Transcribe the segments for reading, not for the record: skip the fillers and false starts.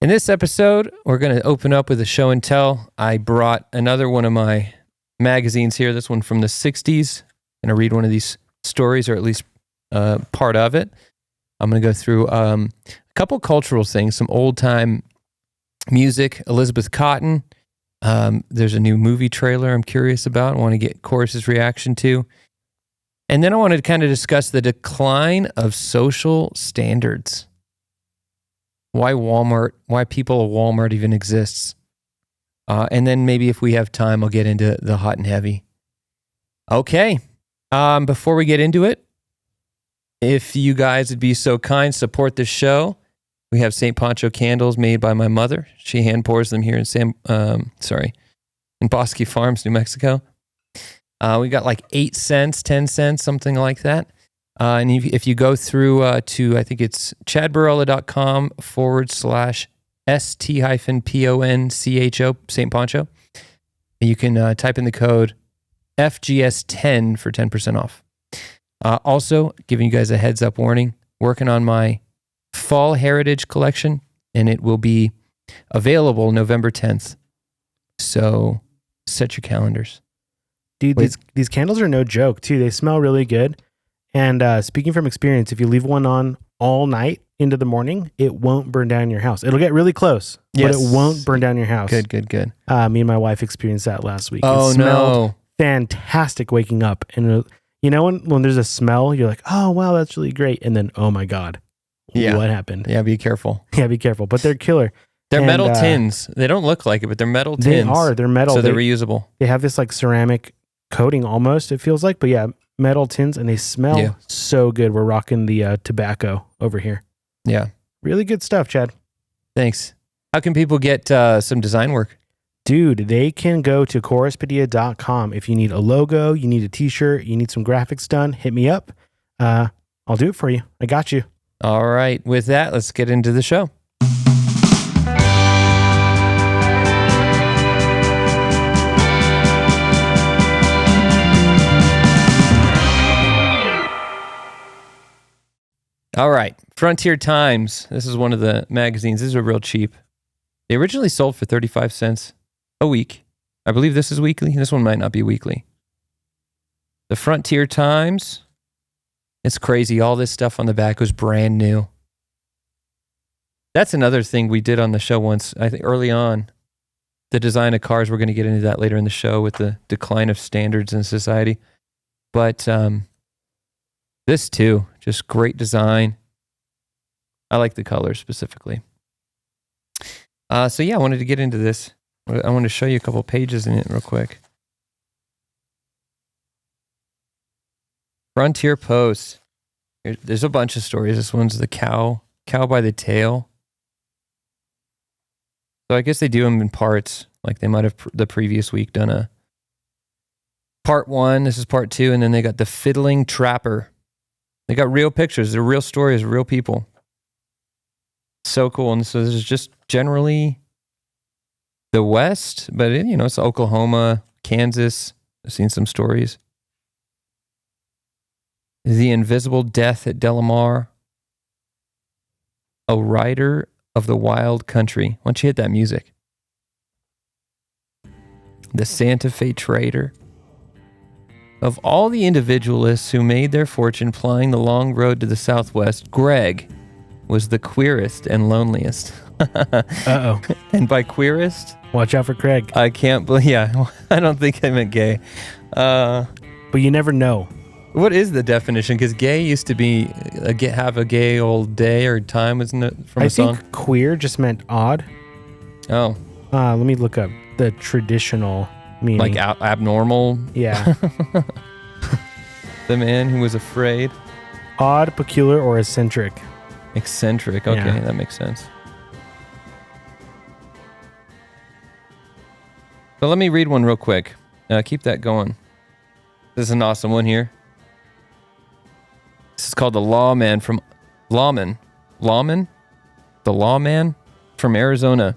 In this episode, we're going to open up with a show and tell. I brought another one of my magazines here, this one from the 60s. I'm going to read one of these stories, or at least part of it. I'm going to go through a couple cultural things, some old-time music, Elizabeth Cotten. There's a new movie trailer I'm curious about. I want to get Chorus's reaction to. And then I want to kind of discuss the decline of social standards. Why people at Walmart even exists. And then maybe if we have time, I'll get into the hot and heavy. Okay. Before we get into it, if you guys would be so kind, support the show. We have St. Pancho candles made by my mother. She hand pours them here in Bosque Farms, New Mexico. We got like 8 cents, 10 cents, something like that. And if you go through to, I think it's chadbarela.com/ST-PONCHO, St. Pancho, you can type in the code FGS10 for 10% off. Also, giving you guys a heads up warning, working on my Fall Heritage collection, and it will be available November 10th. So set your calendars. Dude, these candles are no joke, too. They smell really good. And speaking from experience, if you leave one on all night into the morning, it won't burn down your house. It'll get really close, but it won't burn down your house. Good. Me and my wife experienced that last week. Oh, it smelled fantastic waking up. And you know when there's a smell, you're like, oh, wow, that's really great. And then, oh, my God, what happened? Yeah, be careful. But they're killer. They're metal tins. They don't look like it, but they're metal tins. They're metal. So they're reusable. They have this like ceramic coating almost, it feels like. But yeah, metal tins, and they smell so good. We're rocking the tobacco over here. Yeah. Really good stuff, Chad. Thanks. How can people get some design work? Dude, they can go to choruspedia.com. If you need a logo, you need a t-shirt, you need some graphics done, hit me up. I'll do it for you. I got you. All right. With that, let's get into the show. All right. Frontier Times. This is one of the magazines. These are real cheap. They originally sold for 35 cents a week. I believe this is weekly. This one might not be weekly. The Frontier Times. It's crazy. All this stuff on the back was brand new. That's another thing we did on the show once, I think early on. The design of cars. We're going to get into that later in the show with the decline of standards in society. But this too, just great design. I like the color specifically. I wanted to get into this. I want to show you a couple pages in it real quick. Frontier Post. There's a bunch of stories. This one's the cow by the tail. So I guess they do them in parts. Like they might have the previous week done a part 1. This is part 2. And then they got the fiddling trapper. They got real pictures. They're real stories, real people. So cool. And so this is just generally the West, but it's Oklahoma, Kansas. I've seen some stories. The Invisible Death at Delamar. A Rider of the Wild Country. Why don't you hit that music? The Santa Fe Trader. Of all the individualists who made their fortune plying the long road to the Southwest, Greg was the queerest and loneliest. Uh-oh. And by queerest... Watch out for Craig. I can't believe... Yeah, I don't think I meant gay. But you never know. What is the definition? Because gay used to be have a gay old day or time, isn't it? From a song? I think queer just meant odd. Oh. Let me look up the traditional meaning. Like abnormal? Yeah. The man who was afraid. Odd, peculiar, or eccentric. Eccentric. Okay, yeah. That makes sense. So let me read one real quick. Keep that going. This is an awesome one here. This is called The Lawman from Arizona.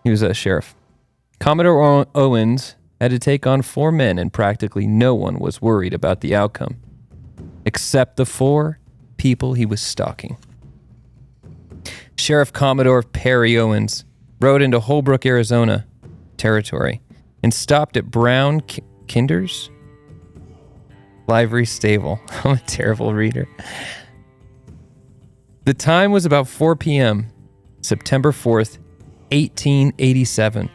He was a sheriff. Commodore Owens had to take on 4 men, and practically no one was worried about the outcome, except the 4 people he was stalking. Sheriff Commodore Perry Owens rode into Holbrook, Arizona territory and stopped at Brown Kinder's livery stable. I'm a terrible reader. The time was about 4 p.m., September 4th, 1887.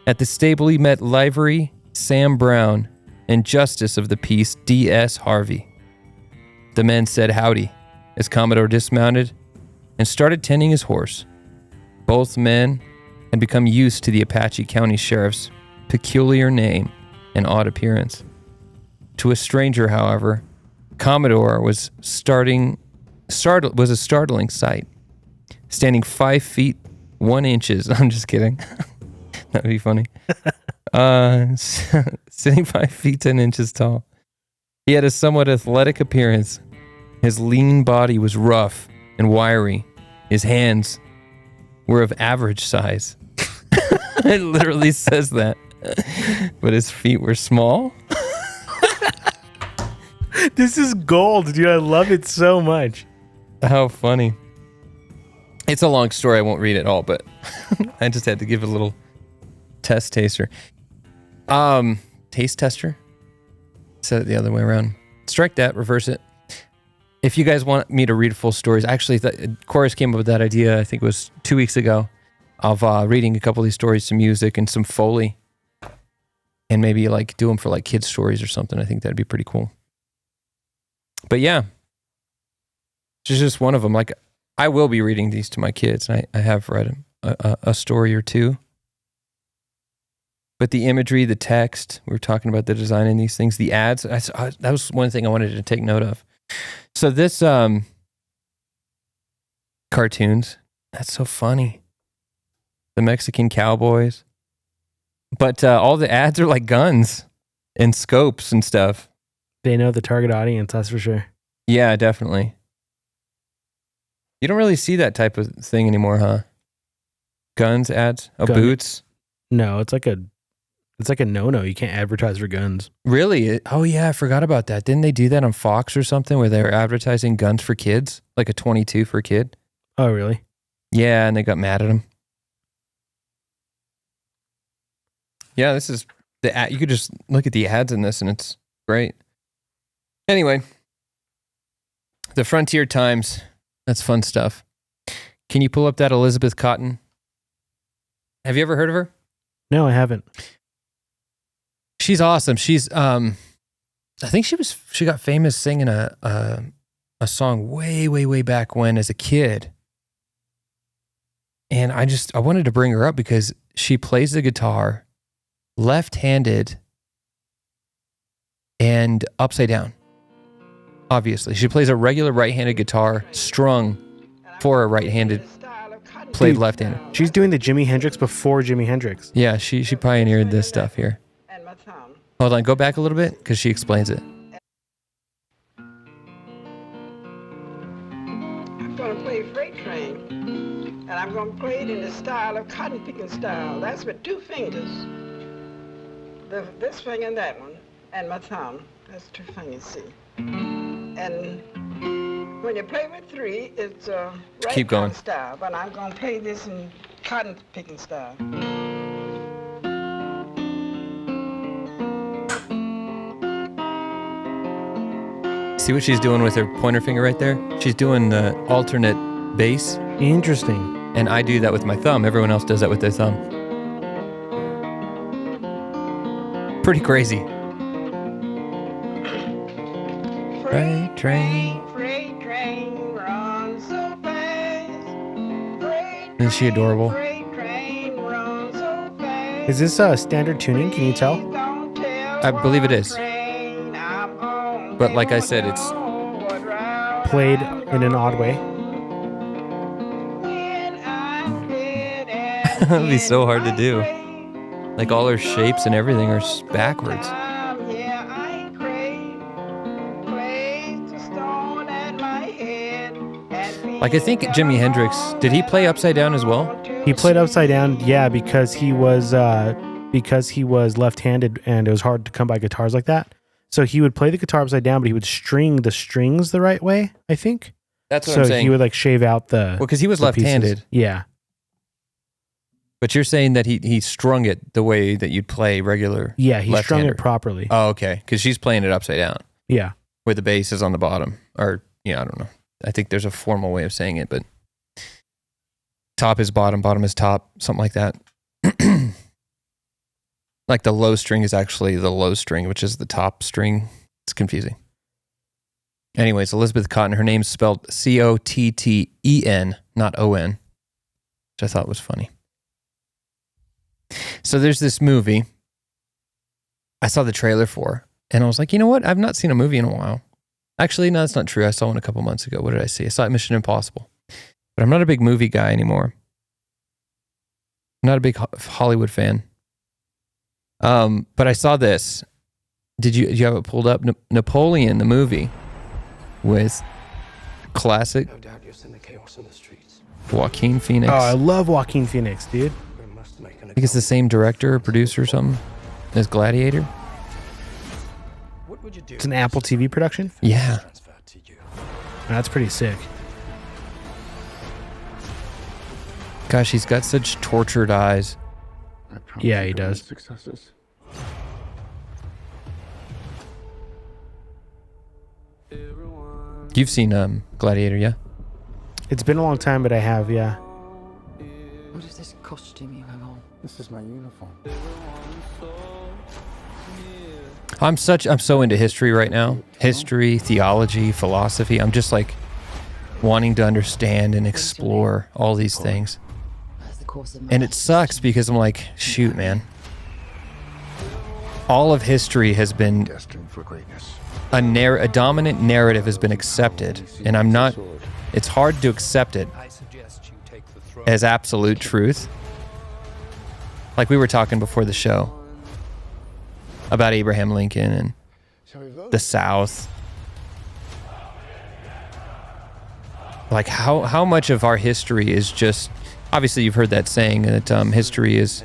At the stable, he met livery Sam Brown and Justice of the Peace D.S. Harvey. The men said howdy as Commodore dismounted and started tending his horse. Both men had become used to the Apache County Sheriff's peculiar name and odd appearance. To a stranger, however, Commodore was a startling sight. Standing 5 feet 1 inches. I'm just kidding. That'd be funny. Sitting 5 feet 10 inches tall. He had a somewhat athletic appearance. His lean body was rough and wiry. His hands were of average size. It literally says that. But his feet were small. This is gold, dude. I love it so much. How funny. It's a long story. I won't read it all, but I just had to give a little test taster. Taste tester? Said it the other way around. Strike that, reverse it. If you guys want me to read full stories, actually, Chorus came up with that idea, I think it was 2 weeks ago, of reading a couple of these stories, some music and some Foley, and maybe like do them for like kids' stories or something. I think that'd be pretty cool. But yeah, it's just one of them. Like, I will be reading these to my kids. I have read a story or two. But the imagery, the text, we were talking about the design in these things, the ads, that was one thing I wanted to take note of. So this cartoons, that's so funny. The Mexican cowboys. But all the ads are like guns and scopes and stuff. They know the target audience, that's for sure. Yeah, definitely. You don't really see that type of thing anymore, huh? Guns ads? Oh, boots? No, it's like a no-no. You can't advertise for guns. Really? Oh, yeah, I forgot about that. Didn't they do that on Fox or something where they were advertising guns for kids? Like a 22 for a kid? Oh, really? Yeah, and they got mad at them. Yeah, this is the ad. You could just look at the ads in this and it's great. Anyway, the Frontier Times. That's fun stuff. Can you pull up that Elizabeth Cotten? Have you ever heard of her? No, I haven't. She's awesome. She's I think she got famous singing a song way back when as a kid. And I wanted to bring her up because she plays the guitar left-handed and upside down. Obviously, she plays a regular right-handed guitar strung for a right-handed played left-handed. She's doing the Jimi Hendrix before Jimi Hendrix. Yeah, she pioneered this stuff here. Hold on, go back a little bit because she explains it. I'm going to play Freight Train, and I'm going to play it in the style of cotton picking style. That's with 2 fingers. This finger and that one, and my thumb. That's 2 fingers, see. And when you play with 3, it's a right cotton style, but I'm going to play this in cotton picking style. See what she's doing with her pointer finger right there? She's doing the alternate bass. Interesting. And I do that with my thumb. Everyone else does that with their thumb. Pretty crazy. Freight train runs so fast. Isn't she adorable? Freight train runs so fast. Is this standard tuning? Can you tell? I believe it is. But like I said, it's played in an odd way. That'd be so hard to do. Like all her shapes and everything are backwards. Like I think Jimi Hendrix, did he play upside down as well? He played upside down, yeah, because he was left-handed and it was hard to come by guitars like that. So he would play the guitar upside down, but he would string the strings the right way, I think. That's what so I'm saying. he would like shave out the. Well, because he was the left-handed. pieces. Yeah. But you're saying that he strung it the way that you'd play regular. Yeah, he strung left-hander. it properly. Oh, okay. Because she's playing it upside down, Yeah. where the bass is on the bottom. Or, I don't know. I think there's a formal way of saying it, but top is bottom, bottom is top, something like that. Like the low string is actually the low string, which is the top string. It's confusing. Anyways, Elizabeth Cotten, her name's spelled Cotten, not O-N, which I thought was funny. So there's this movie I saw the trailer for, and I was like, you know what? I've not seen a movie in a while. Actually, no, that's not true. I saw one a couple months ago. What did I see? I saw Mission Impossible. But I'm not a big movie guy anymore. I'm not a big Hollywood fan. But I saw this. Did you have it pulled up? Napoleon, the movie, with classic Joaquin Phoenix. Oh, I love Joaquin Phoenix, dude. I think it's the same director or producer or something as Gladiator. It's an Apple TV production? Yeah. That's pretty sick. Gosh, he's got such tortured eyes. Yeah, he does. Successes. You've seen Gladiator, yeah? It's been a long time, but I have, yeah. What is this costume you have on? This is my uniform. I'm so into history right now. History, theology, philosophy. I'm just like wanting to understand and explore all these things. And it sucks because I'm like, shoot, man. All of history has been Destined for greatness. a dominant narrative has been accepted, and it's hard to accept it as absolute truth. Like we were talking before the show about Abraham Lincoln and the South. Like how much of our history is just, obviously you've heard that saying that history is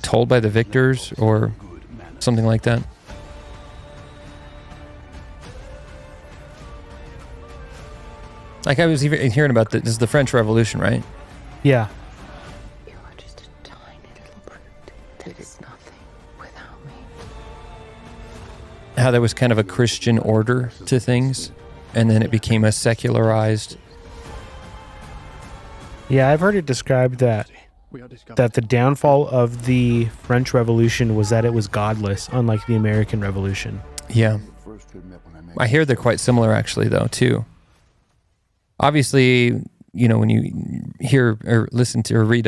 told by the victors or something like that. Like I was even hearing about this is the French Revolution, right? Yeah. You are just a tiny little brute that is nothing without me. How there was kind of a Christian order to things, and then it became a secularized. Yeah, I've heard it described that the downfall of the French Revolution was that it was godless, unlike the American Revolution. Yeah. I hear they're quite similar actually though, too. Obviously, when you hear or listen to or read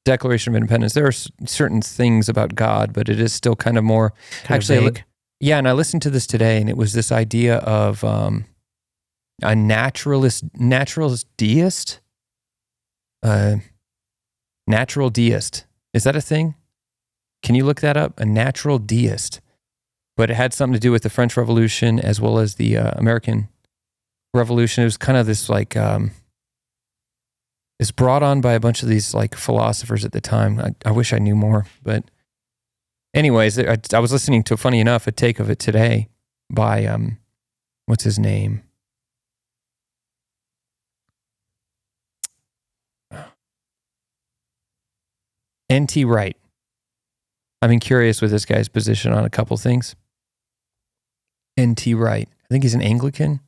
Declaration of Independence, there are certain things about God, but it is still kind of more Vague. Yeah, and I listened to this today, and it was this idea of a naturalist deist. Natural deist. Is that a thing? Can you look that up? A natural deist. But it had something to do with the French Revolution as well as the American Revolution. It was kind of this like, it's brought on by a bunch of these like philosophers at the time. I wish I knew more. But anyways, I was listening to, funny enough, a take of it today by, what's his name? N.T. Wright. I'm curious with this guy's position on a couple things. N.T. Wright. I think he's an Anglican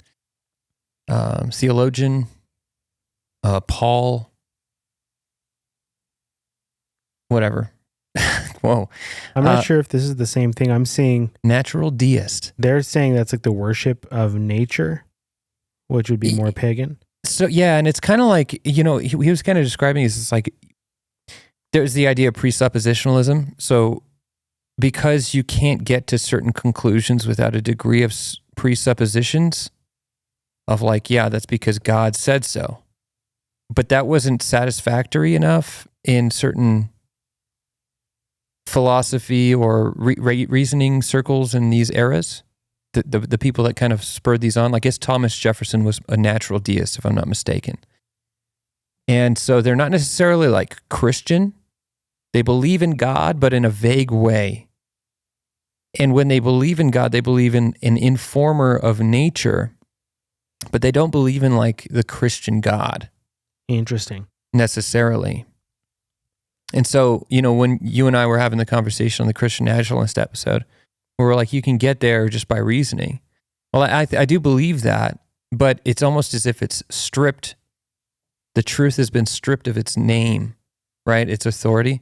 theologian. Paul. Whatever. Whoa. I'm not sure if this is the same thing. I'm seeing natural deist. They're saying that's like the worship of nature, which would be more pagan. So yeah, and it's kind of like, he was kind of describing it's like there's the idea of presuppositionalism. So because you can't get to certain conclusions without a degree of presuppositions of like, yeah, that's because God said so. But that wasn't satisfactory enough in certain philosophy or reasoning circles in these eras. The people that kind of spurred these on, I guess Thomas Jefferson was a natural deist, if I'm not mistaken. And so they're not necessarily like Christian. They believe in God, but in a vague way. And when they believe in God, they believe in an informer of nature, but they don't believe in like the Christian God. Interesting. Necessarily. And so, when you and I were having the conversation on the Christian nationalist episode, where we're like, you can get there just by reasoning. Well, I do believe that, but it's almost as if it's stripped. The truth has been stripped of its name, right? Its authority.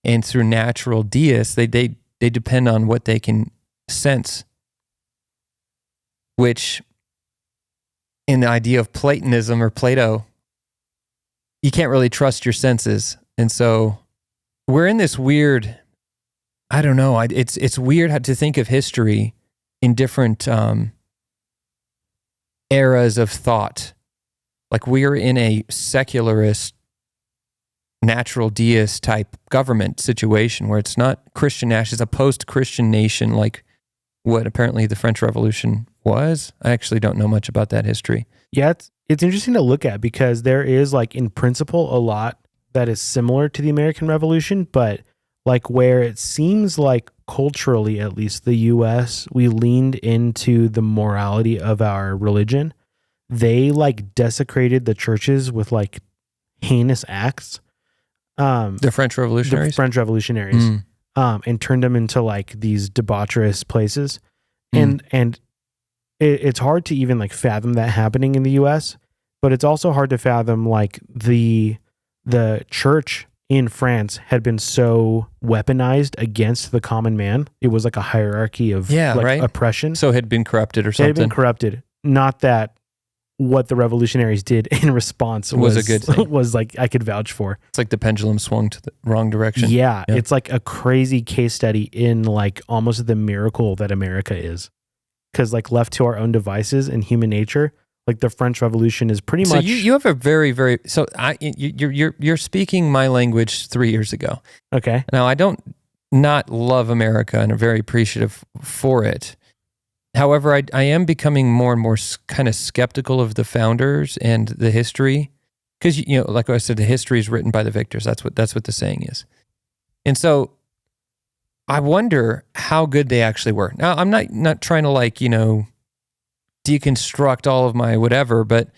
And through natural deists, they depend on what they can sense, which in the idea of Platonism or Plato, you can't really trust your senses. And so we're in this weird, I don't know, it's weird to think of history in different eras of thought. Like we're in a secularist, natural deist type government situation where it's not Christian nation, it's a post-Christian nation like what apparently the French Revolution was. I actually don't know much about that history. Yeah, it's interesting to look at because there is like in principle a lot that is similar to the American Revolution, but like where it seems like culturally, at least the US, we leaned into the morality of our religion. They like desecrated the churches with like heinous acts. The French revolutionaries? The French revolutionaries. And turned them into like these debaucherous places. And it's hard to even like fathom that happening in the US, but it's also hard to fathom like the church in France had been so weaponized against the common man. It was like a hierarchy of oppression. So it had been corrupted or something. It had been corrupted. Not that what the revolutionaries did in response was a good thing. Was like I could vouch for. It's like the pendulum swung to the wrong direction. Yeah, it's like a crazy case study in like almost the miracle that America is. Because like left to our own devices and human nature, like the French Revolution is pretty much. So you have a very, very you're speaking my language 3 years ago. Okay. Now I don't not love America and I'm very appreciative for it. However, I am becoming more and more kind of skeptical of the founders and the history, because like I said, the history is written by the victors. That's what the saying is, and so I wonder how good they actually were. Now, I'm not trying to like deconstruct all of my whatever, but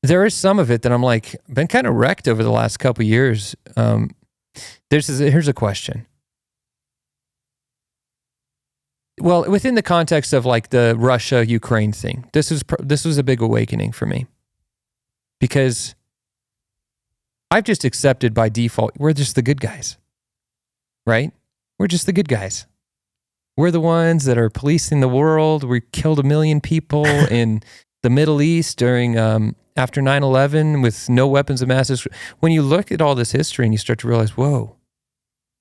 there is some of it that I'm like been kind of wrecked over the last couple of years. Here's a question. Well, within the context of like the Russia-Ukraine thing, this was a big awakening for me because I've just accepted by default, we're just the good guys, right? We're just the good guys. We're the ones that are policing the world. We killed 1 million people in the Middle East during after 9/11 with no weapons of mass destruction. When you look at all this history and you start to realize, whoa,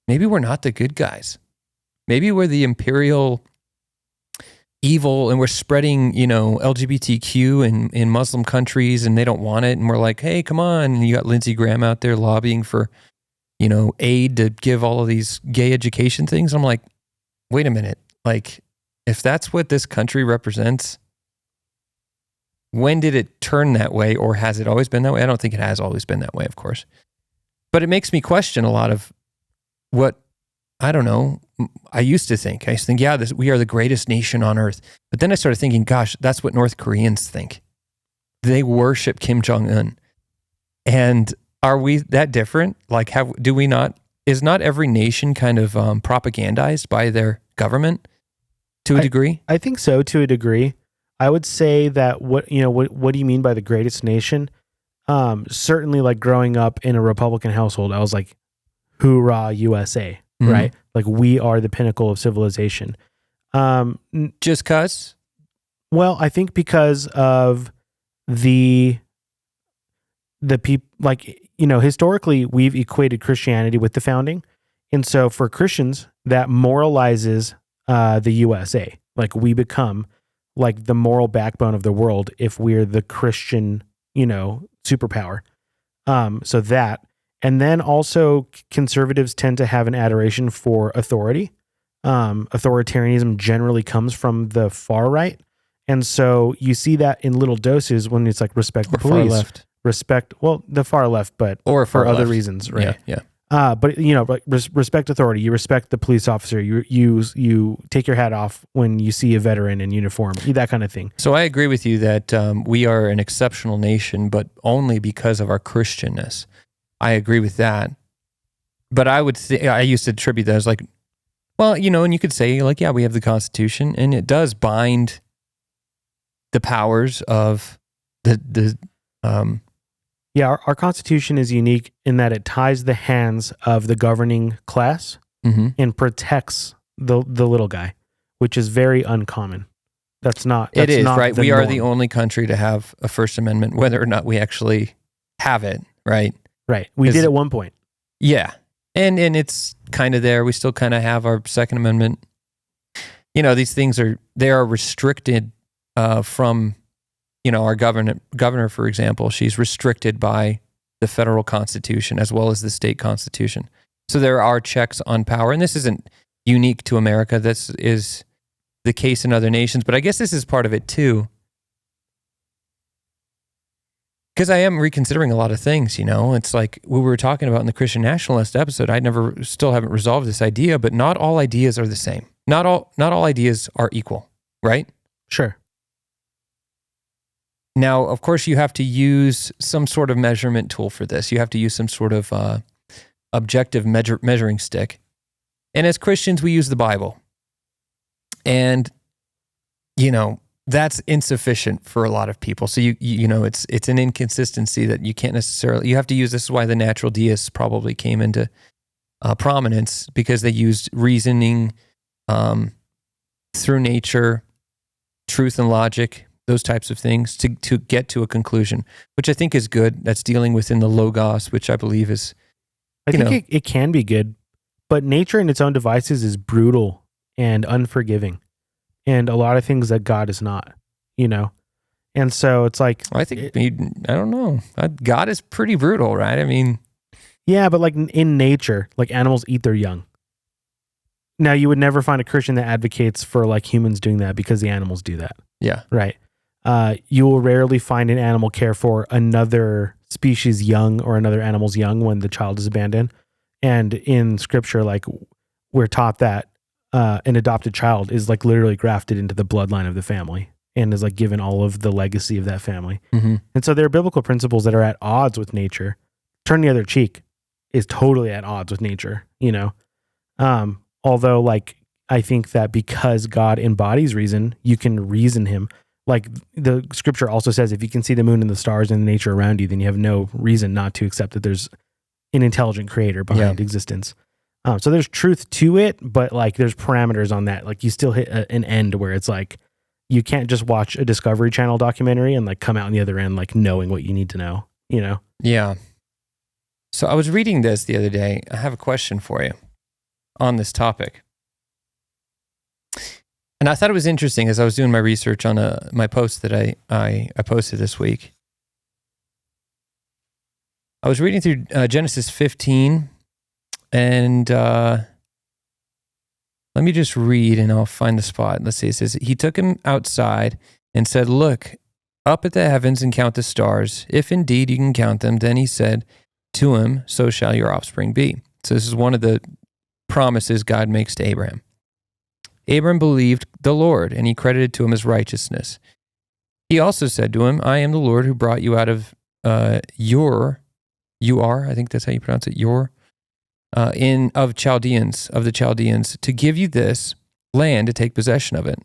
maybe we're not the good guys. Maybe we're the imperial evil and we're spreading, LGBTQ in Muslim countries and they don't want it. And we're like, hey, come on. And you got Lindsey Graham out there lobbying for, aid to give all of these gay education things. I'm like, wait a minute. Like, if that's what this country represents, when did it turn that way, or has it always been that way? I don't think it has always been that way, of course. But it makes me question a lot of what, I don't know, I used to think, we are the greatest nation on earth. But then I started thinking, gosh, that's what North Koreans think. They worship Kim Jong-un. And are we that different? Like, is not every nation kind of propagandized by their government to a degree? I think so, to a degree. I would say that what do you mean by the greatest nation? Certainly like growing up in a Republican household, I was like, hoorah, USA. Mm-hmm. Right? Like we are the pinnacle of civilization. Just cause? Well, I think because of the people, like, historically we've equated Christianity with the founding. And so for Christians, that moralizes the USA. Like we become like the moral backbone of the world if we're the Christian, superpower. So that. And then also conservatives tend to have an adoration for authority. Authoritarianism generally comes from the far right. And so you see that in little doses when it's like respect the police. Far left. Respect, well, the far left, but or for other left. reasons, right? Yeah. But like respect authority. You respect the police officer. You take your hat off when you see a veteran in uniform. That kind of thing. So I agree with you that we are an exceptional nation, but only because of our Christianness. I agree with that. But I used to attribute that as like, well, and you could say like, yeah, we have the Constitution, and it does bind the powers of the Yeah, our Constitution is unique in that it ties the hands of the governing class and protects the little guy, which is very uncommon. That's not right. We norm. are the only country to have a First Amendment, whether or not we actually have it, right? Right. We did at one point. Yeah. And it's kind of there. We still kind of have our Second Amendment. These things are restricted from, our governor, for example. She's restricted by the federal constitution as well as the state constitution. So there are checks on power. And this isn't unique to America. This is the case in other nations. But I guess this is part of it too. Because I am reconsidering a lot of things, It's like we were talking about in the Christian Nationalist episode. Still haven't resolved this idea, but not all ideas are the same. Not all ideas are equal, right? Sure. Now, of course, you have to use some sort of measurement tool for this. You have to use some sort of objective measuring stick. And as Christians, we use the Bible. And, that's insufficient for a lot of people. So it's an inconsistency that you can't necessarily. You have to use. This is why the natural deists probably came into prominence, because they used reasoning through nature, truth and logic, those types of things to get to a conclusion, which I think is good. That's dealing within the logos, which I believe is. I think it can be good, but nature in its own devices is brutal and unforgiving. And a lot of things that God is not, And so it's like... I think, I don't know. God is pretty brutal, right? I mean... Yeah, but like in nature, like animals eat their young. Now, you would never find a Christian that advocates for like humans doing that because the animals do that. Yeah. Right. You will rarely find an animal care for another species young or another animal's young when the child is abandoned. And in scripture, like we're taught that an adopted child is like literally grafted into the bloodline of the family and is like given all of the legacy of that family. Mm-hmm. And so there are biblical principles that are at odds with nature. Turn the other cheek is totally at odds with nature, although like, I think that because God embodies reason, you can reason him. Like the scripture also says, if you can see the moon and the stars and the nature around you, then you have no reason not to accept that there's an intelligent creator behind existence. So there's truth to it, but like there's parameters on that. Like you still hit an end where it's like, you can't just watch a Discovery Channel documentary and like come out on the other end, like knowing what you need to know, Yeah. So I was reading this the other day. I have a question for you on this topic. And I thought it was interesting as I was doing my research on my post that I posted this week. I was reading through Genesis 15, and let me just read and I'll find the spot. Let's see. It says, he took him outside and said, look up at the heavens and count the stars. If indeed you can count them, then he said to him, so shall your offspring be. So this is one of the promises God makes to Abraham. Abram believed the Lord, and he credited to him as righteousness. He also said to him, I am the Lord who brought you out of I think that's how you pronounce it, of the Chaldeans, to give you this land to take possession of it.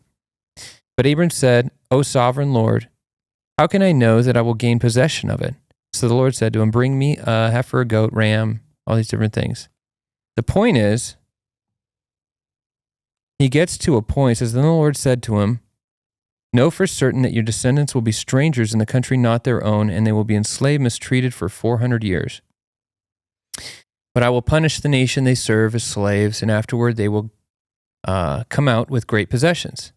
But Abram said, O sovereign Lord, how can I know that I will gain possession of it? So the Lord said to him, bring me a heifer, a goat, ram, all these different things. The point is, he gets to a point, says, then the Lord said to him, know for certain that your descendants will be strangers in the country not their own, and they will be enslaved, mistreated for 400 years. But I will punish the nation they serve as slaves, and afterward they will come out with great possessions.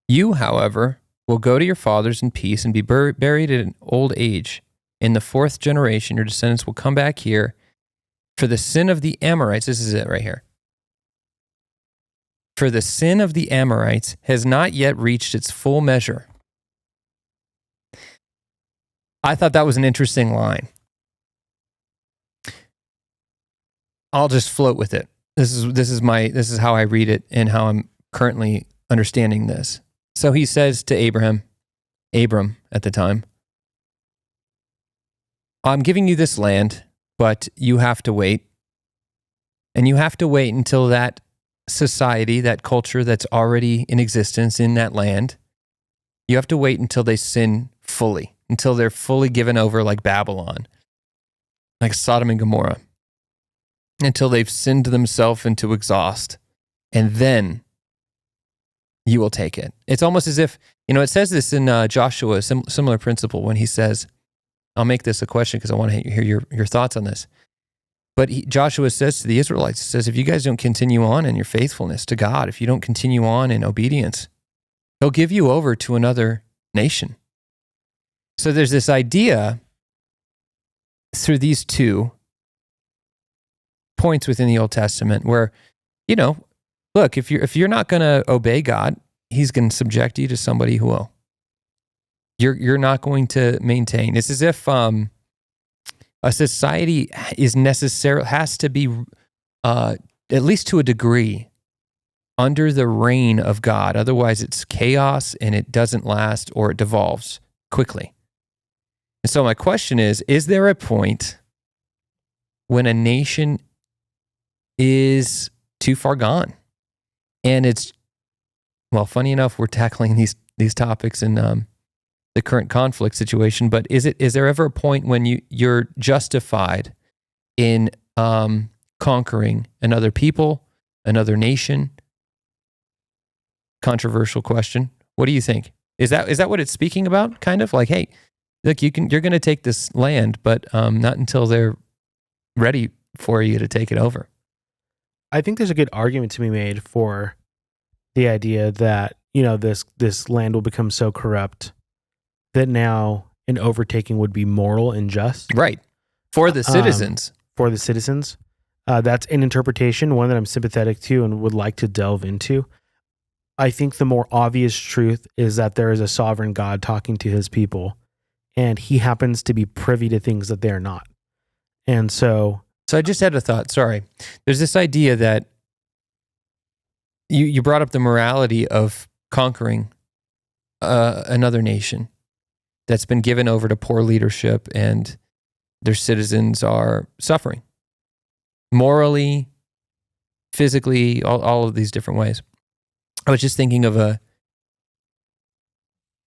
You, however, will go to your fathers in peace and be buried at an old age. In the fourth generation, your descendants will come back here. For the sin of the Amorites, this is it right here. For the sin of the Amorites has not yet reached its full measure. I thought that was an interesting line. I'll just float with it. This is how I read it and how I'm currently understanding this. So he says to Abram at the time, I'm giving you this land, but you have to wait. And you have to wait until that society, that culture that's already in existence in that land, you have to wait until they sin fully, until they're fully given over like Babylon, like Sodom and Gomorrah, until they've sinned themselves into exhaust. And then you will take it. It's almost as if, it says this in Joshua, similar principle when he says, I'll make this a question because I want to hear your thoughts on this. But Joshua says to the Israelites, he says, if you guys don't continue on in your faithfulness to God, if you don't continue on in obedience, he'll give you over to another nation. So there's this idea through these two points within the Old Testament where, look, if you're not going to obey God, he's going to subject you to somebody who will. You're not going to maintain. It's as if a society has to be, at least to a degree, under the reign of God. Otherwise, it's chaos and it doesn't last, or it devolves quickly. And so my question is there a point when a nation is too far gone? And it's, well, funny enough, we're tackling these topics in the current conflict situation, but is there ever a point when you're justified in conquering another people, another nation? Controversial question. What do you think? Is that what it's speaking about? Kind of like, hey, look, you're going to take this land, but not until they're ready for you to take it over. I think there's a good argument to be made for the idea that, this land will become so corrupt that now an overtaking would be moral and just. Right. For the citizens. That's an interpretation, one that I'm sympathetic to and would like to delve into. I think the more obvious truth is that there is a sovereign God talking to his people, and he happens to be privy to things that they're not. And so I just had a thought. Sorry. There's this idea that you brought up the morality of conquering another nation that's been given over to poor leadership and their citizens are suffering morally, physically, all of these different ways. I was just thinking of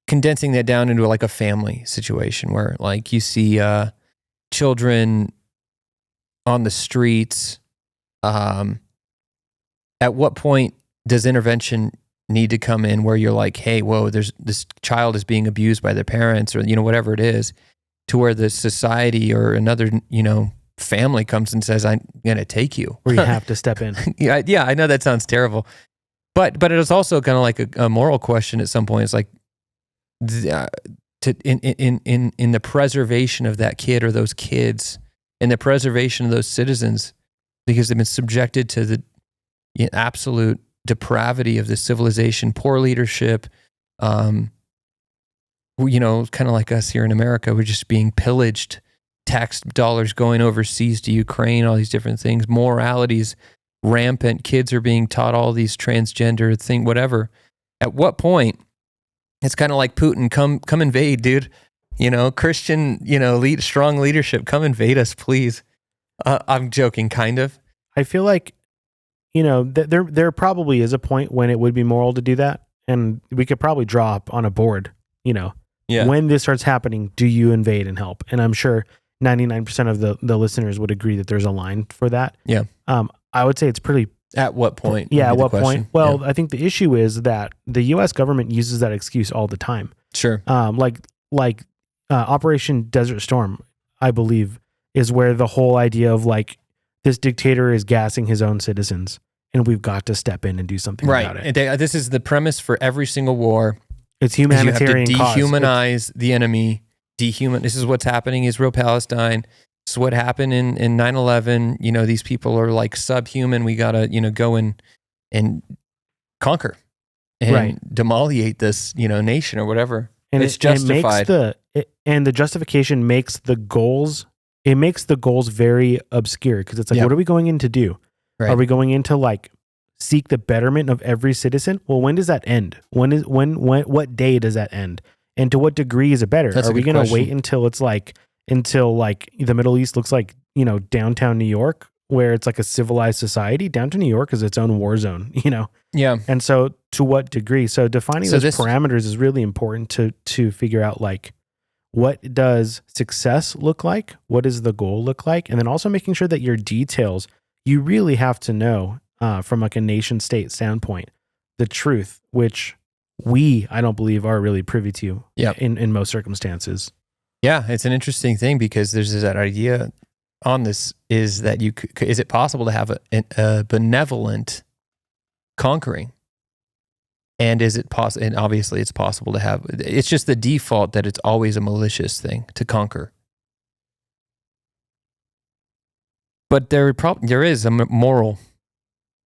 condensing that down into like a family situation where like you see children on the streets. At what point does intervention need to come in where you're like, hey, whoa, this child is being abused by their parents or, whatever it is, to where the society or another, family comes and says, I'm going to take you. Where you have to step in. Yeah, I know that sounds terrible. But it is also kind of like a moral question at some point. It's like in the preservation of that kid or those kids, in the preservation of those citizens, because they've been subjected to the absolute depravity of this civilization, poor leadership, kind of like us here in America, we're just being pillaged, tax dollars going overseas to Ukraine, all these different things, moralities rampant, kids are being taught all these transgender thing, whatever. At what point, it's kind of like Putin, come invade, dude. Christian, strong leadership, come invade us, please. I'm joking, kind of. I feel like, there probably is a point when it would be moral to do that. And we could probably draw up on a board, when this starts happening, do you invade and help? And I'm sure 99% of the listeners would agree that there's a line for that. Yeah. I would say it's pretty... At what point? Yeah, at what point? Well, yeah. I think the issue is that the U.S. government uses that excuse all the time. Sure. Like Operation Desert Storm, I believe, is where the whole idea of like this dictator is gassing his own citizens, and we've got to step in and do something about it. And this is the premise for every single war. It's humanitarian. You have to dehumanize the enemy. This is what's happening. Israel-Palestine. This is what happened in 9/11. These people are like subhuman. We gotta go and conquer and demoliate this nation or whatever. And it's justified. And the justification makes the goals it makes the goals very obscure because it's like, what are we going in to do? Right. Are we going in to like seek the betterment of every citizen? Well, when does that end? What day does that end? And to what degree is it better? That's are a we good going to wait question. until the Middle East looks like, downtown New York, where it's like a civilized society? Downtown New York is its own war zone, Yeah. And so to what degree? So defining those parameters is really important to figure out like, what does success look like? What does the goal look like? And then also making sure that your details, you really have to know from like a nation state standpoint, the truth, which I don't believe are really privy to in most circumstances. Yeah, it's an interesting thing because there's that idea on this is that is it possible to have a benevolent conquering? And is it possible? And obviously, it's possible to have. It's just the default that it's always a malicious thing to conquer. But there is a moral.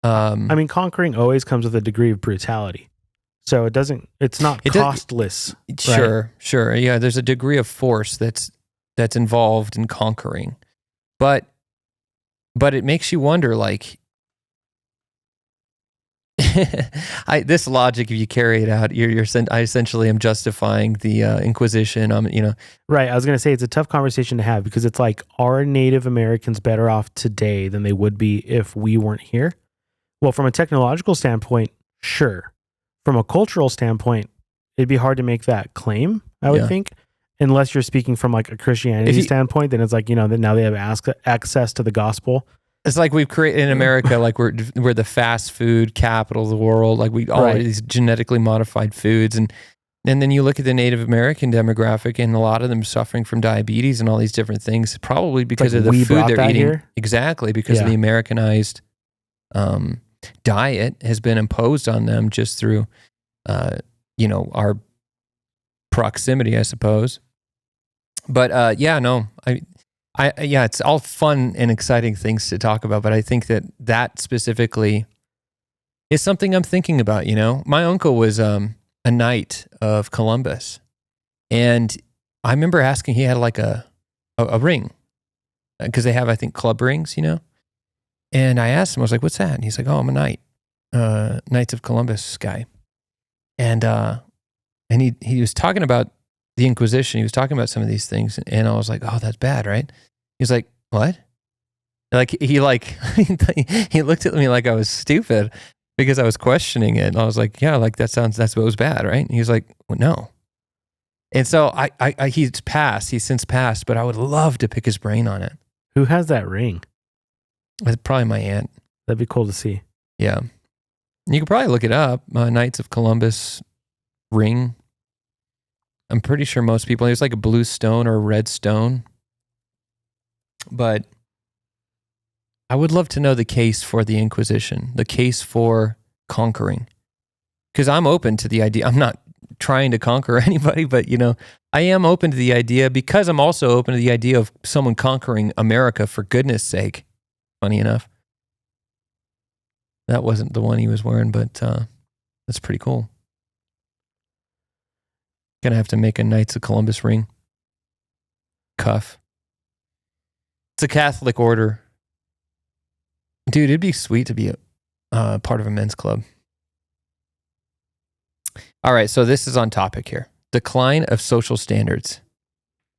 Conquering always comes with a degree of brutality. So it's not costless. Sure. Yeah, there's a degree of force that's involved in conquering. But it makes you wonder, like, this logic, if you carry it out, I essentially am justifying the Inquisition. Right. I was going to say it's a tough conversation to have because it's like, are Native Americans better off today than they would be if we weren't here? Well, from a technological standpoint, sure. From a cultural standpoint, it'd be hard to make that claim, I would think, unless you're speaking from like a Christianity standpoint. Then it's like, that now they have access to the gospel. It's like we've created in America, like we're the fast food capital of the world. Like all these genetically modified foods, and then you look at the Native American demographic, and a lot of them suffering from diabetes and all these different things, probably because of the food they're eating. Here? Exactly, because of the Americanized diet has been imposed on them just through, our proximity, I suppose. But it's all fun and exciting things to talk about, but I think that specifically is something I'm thinking about. My uncle was a knight of Columbus, and I remember asking. He had like a ring because they have, I think, club rings, And I asked him, I was like, "What's that?" And he's like, "Oh, I'm a knight, Knights of Columbus guy," and he was talking about the Inquisition. He was talking about some of these things, and I was like, "Oh, that's bad, right?" He's like, "What?" He looked at me like I was stupid because I was questioning it. And I was like, "Yeah, like that's what was bad, right?" And he was like, "Well, no." And so he's since passed, but I would love to pick his brain on it. Who has that ring? It's probably my aunt. That'd be cool to see. Yeah. You could probably look it up. Knights of Columbus ring. I'm pretty sure most people, there's like a blue stone or a red stone. But I would love to know the case for the Inquisition, the case for conquering. Because I'm open to the idea. I'm not trying to conquer anybody, but I am open to the idea because I'm also open to the idea of someone conquering America for goodness sake. Funny enough. That wasn't the one he was wearing, but that's pretty cool. Gonna have to make a Knights of Columbus ring. Cuff. It's a Catholic order. Dude, it'd be sweet to be a part of a men's club. All right, so this is on topic here. Decline of social standards.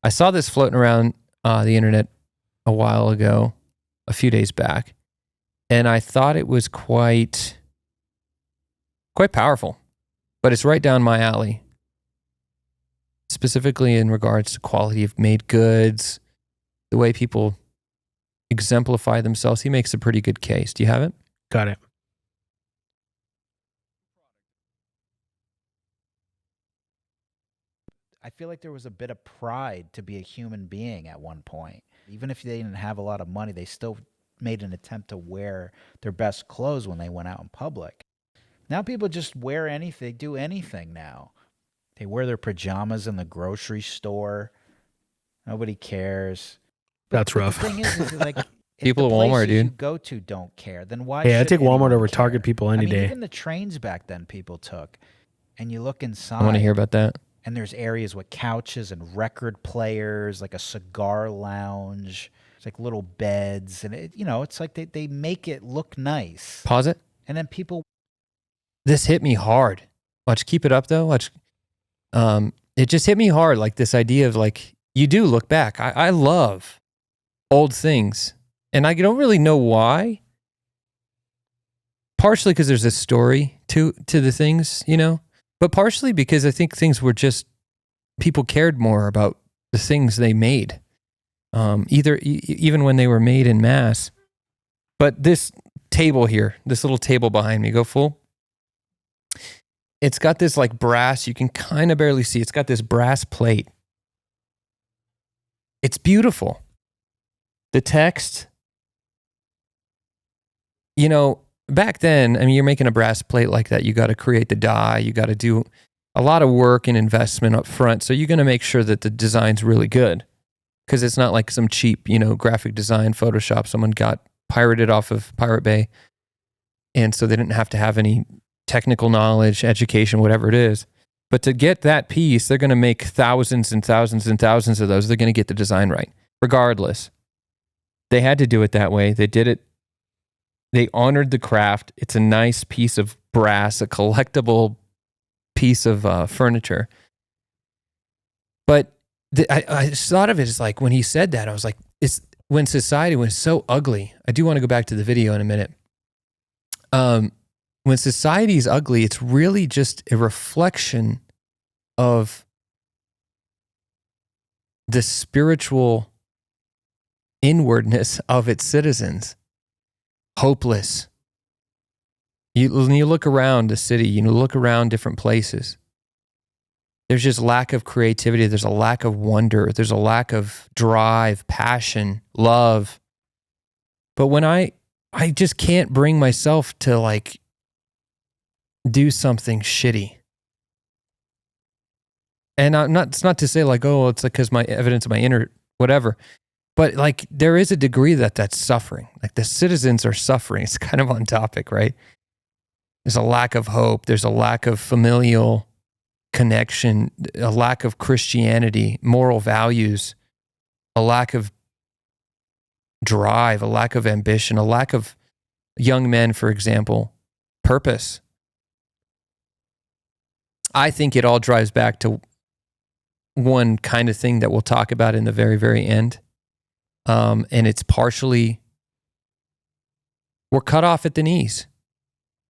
I saw this floating around the internet a while ago, a few days back, and I thought it was quite powerful, but it's right down my alley, specifically in regards to quality of made goods, the way people exemplify themselves. He makes a pretty good case. Do you have it? Got it. I feel like there was a bit of pride to be a human being at one point. Even if they didn't have a lot of money, they still made an attempt to wear their best clothes when they went out in public. Now people just wear anything, do anything now. They wear their pajamas in the grocery store. Nobody cares. That's rough. The thing is like, people at Walmart, dude, you go to don't care, then why? Yeah, I take Walmart over care? Target people any day. Even the trains back then, people took, and you look inside. I want to hear about that. And there's areas with couches and record players, like a cigar lounge. It's like little beds, and it's like they make it look nice. Pause it. And then people. This hit me hard. Watch, keep it up though. Watch. It just hit me hard, like this idea of like, you do look back. I love old things, and I don't really know why. Partially because there's a story to the things, but partially because I think things were just, people cared more about the things they made, even when they were made in mass. But this table here, this little table behind me, go full. It's got this like brass, you can kind of barely see. It's got this brass plate. It's beautiful. The text, back then, I mean, you're making a brass plate like that. You got to create the die. You got to do a lot of work and investment up front. So you're going to make sure that the design's really good, because it's not like some cheap, graphic design Photoshop someone got pirated off of Pirate Bay. And so they didn't have to have any technical knowledge, education, whatever it is. But to get that piece, they're going to make thousands and thousands and thousands of those. They're going to get the design right, regardless. They had to do it that way. They did it. They honored the craft. It's a nice piece of brass, a collectible piece of furniture. But I just thought of it as like, when he said that, I was like, it's when society was so ugly. I do want to go back to the video in a minute. When society is ugly, it's really just a reflection of the spiritual inwardness of its citizens. Hopeless. When you look around the city, look around different places, there's just lack of creativity. There's a lack of wonder. There's a lack of drive, passion, love. But when I just can't bring myself to like do something shitty. And it's not to say like, oh, it's like because my evidence of my inner whatever. But like there is a degree that's suffering. Like the citizens are suffering. It's kind of on topic, right? There's a lack of hope. There's a lack of familial connection, a lack of Christianity, moral values, a lack of drive, a lack of ambition, a lack of young men, for example, purpose. I think it all drives back to one kind of thing that we'll talk about in the very, very end. And it's partially, we're cut off at the knees.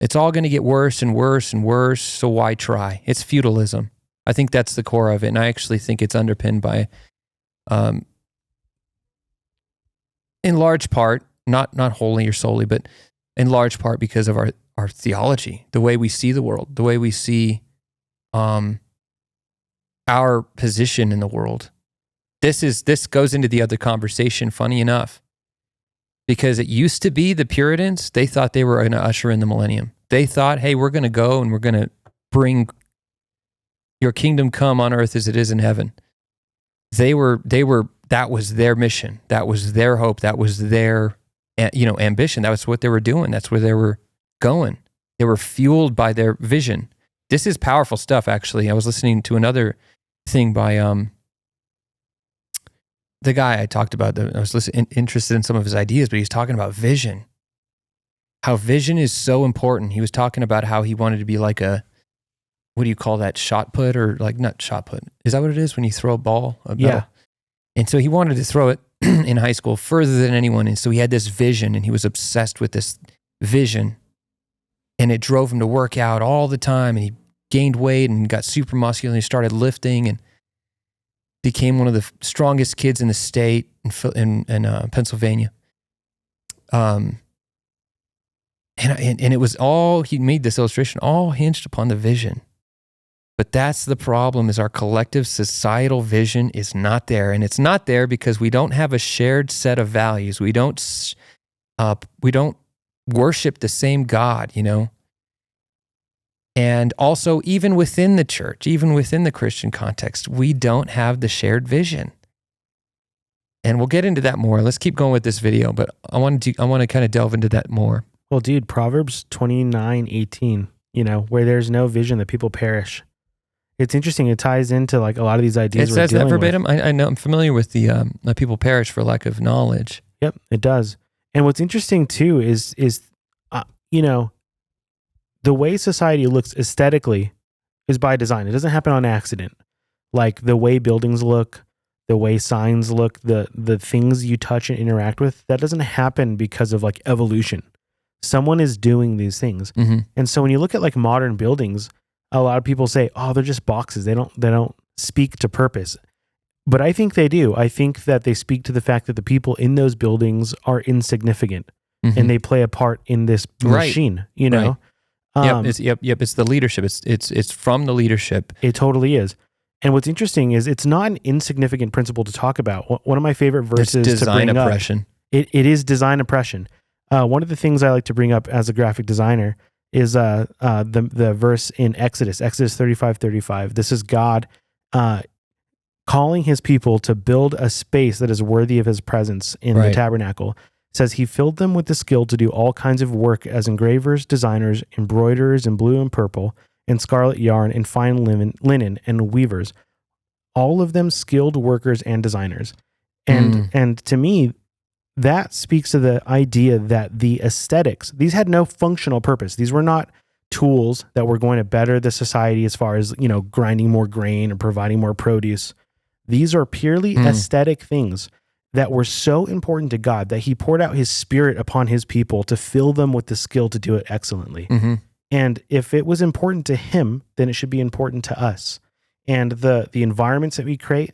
It's all going to get worse and worse and worse. So why try? It's feudalism. I think that's the core of it. And I actually think it's underpinned by, in large part, not wholly or solely, but in large part because of our theology, the way we see the world, the way we see our position in the world. This goes into the other conversation, funny enough, because it used to be the Puritans, they thought they were going to usher in the millennium. They thought, hey, we're going to go and we're going to bring your kingdom come on earth as it is in heaven. They were, that was their mission. That was their hope. That was their, ambition. That was what they were doing. That's where they were going. They were fueled by their vision. This is powerful stuff, actually. I was listening to another thing by the guy I talked about. I was interested in some of his ideas, but he's talking about vision. How vision is so important. He was talking about how he wanted to be like a, what do you call that, shot put, or like not shot put? Is that what it is when you throw a ball? Yeah. And so he wanted to throw it in high school further than anyone. And so he had this vision, and he was obsessed with this vision. And it drove him to work out all the time. And he gained weight and got super muscular, and he started lifting and became one of the strongest kids in the state in Pennsylvania. And it was all, he made this illustration, all hinged upon the vision. But that's the problem, is our collective societal vision is not there. And it's not there because we don't have a shared set of values. We don't worship the same God, And also, even within the church, even within the Christian context, we don't have the shared vision. And we'll get into that more. Let's keep going with this video, but I want to kind of delve into that more. Well, dude, Proverbs 29:18, where there's no vision, the people perish. It's interesting. It ties into like a lot of these ideas. It we're says that dealing with. verbatim. I know. I'm familiar with the people perish for lack of knowledge. Yep, it does. And what's interesting too is you know, the way society looks aesthetically is by design. It doesn't happen on accident. Like the way buildings look, the way signs look, the things you touch and interact with, that doesn't happen because of like evolution. Someone is doing these things. Mm-hmm. And so when you look at like modern buildings, a lot of people say, "Oh, they're just boxes. They don't speak to purpose." But I think they do. I think that they speak to the fact that the people in those buildings are insignificant Mm-hmm. and they play a part in this machine, you know? Right. It's the leadership. It's from the leadership. It totally is. And what's interesting is it's not an insignificant principle to talk about. One of my favorite verses It's design to bring oppression. up, it is design oppression. One of the things I like to bring up as a graphic designer is the verse in Exodus 35:35. This is God calling his people to build a space that is worthy of his presence in the tabernacle. It says he filled them with the skill to do all kinds of work as engravers, designers, embroiderers in blue and purple, and scarlet yarn, and fine linen, and weavers. All of them skilled workers and designers. And to me, that speaks to the idea that the aesthetics, these had no functional purpose. These were not tools that were going to better the society as far as, you know, grinding more grain or providing more produce. These are purely aesthetic things that were so important to God that he poured out his spirit upon his people to fill them with the skill to do it excellently. Mm-hmm. And if it was important to him, then it should be important to us. And the environments that we create,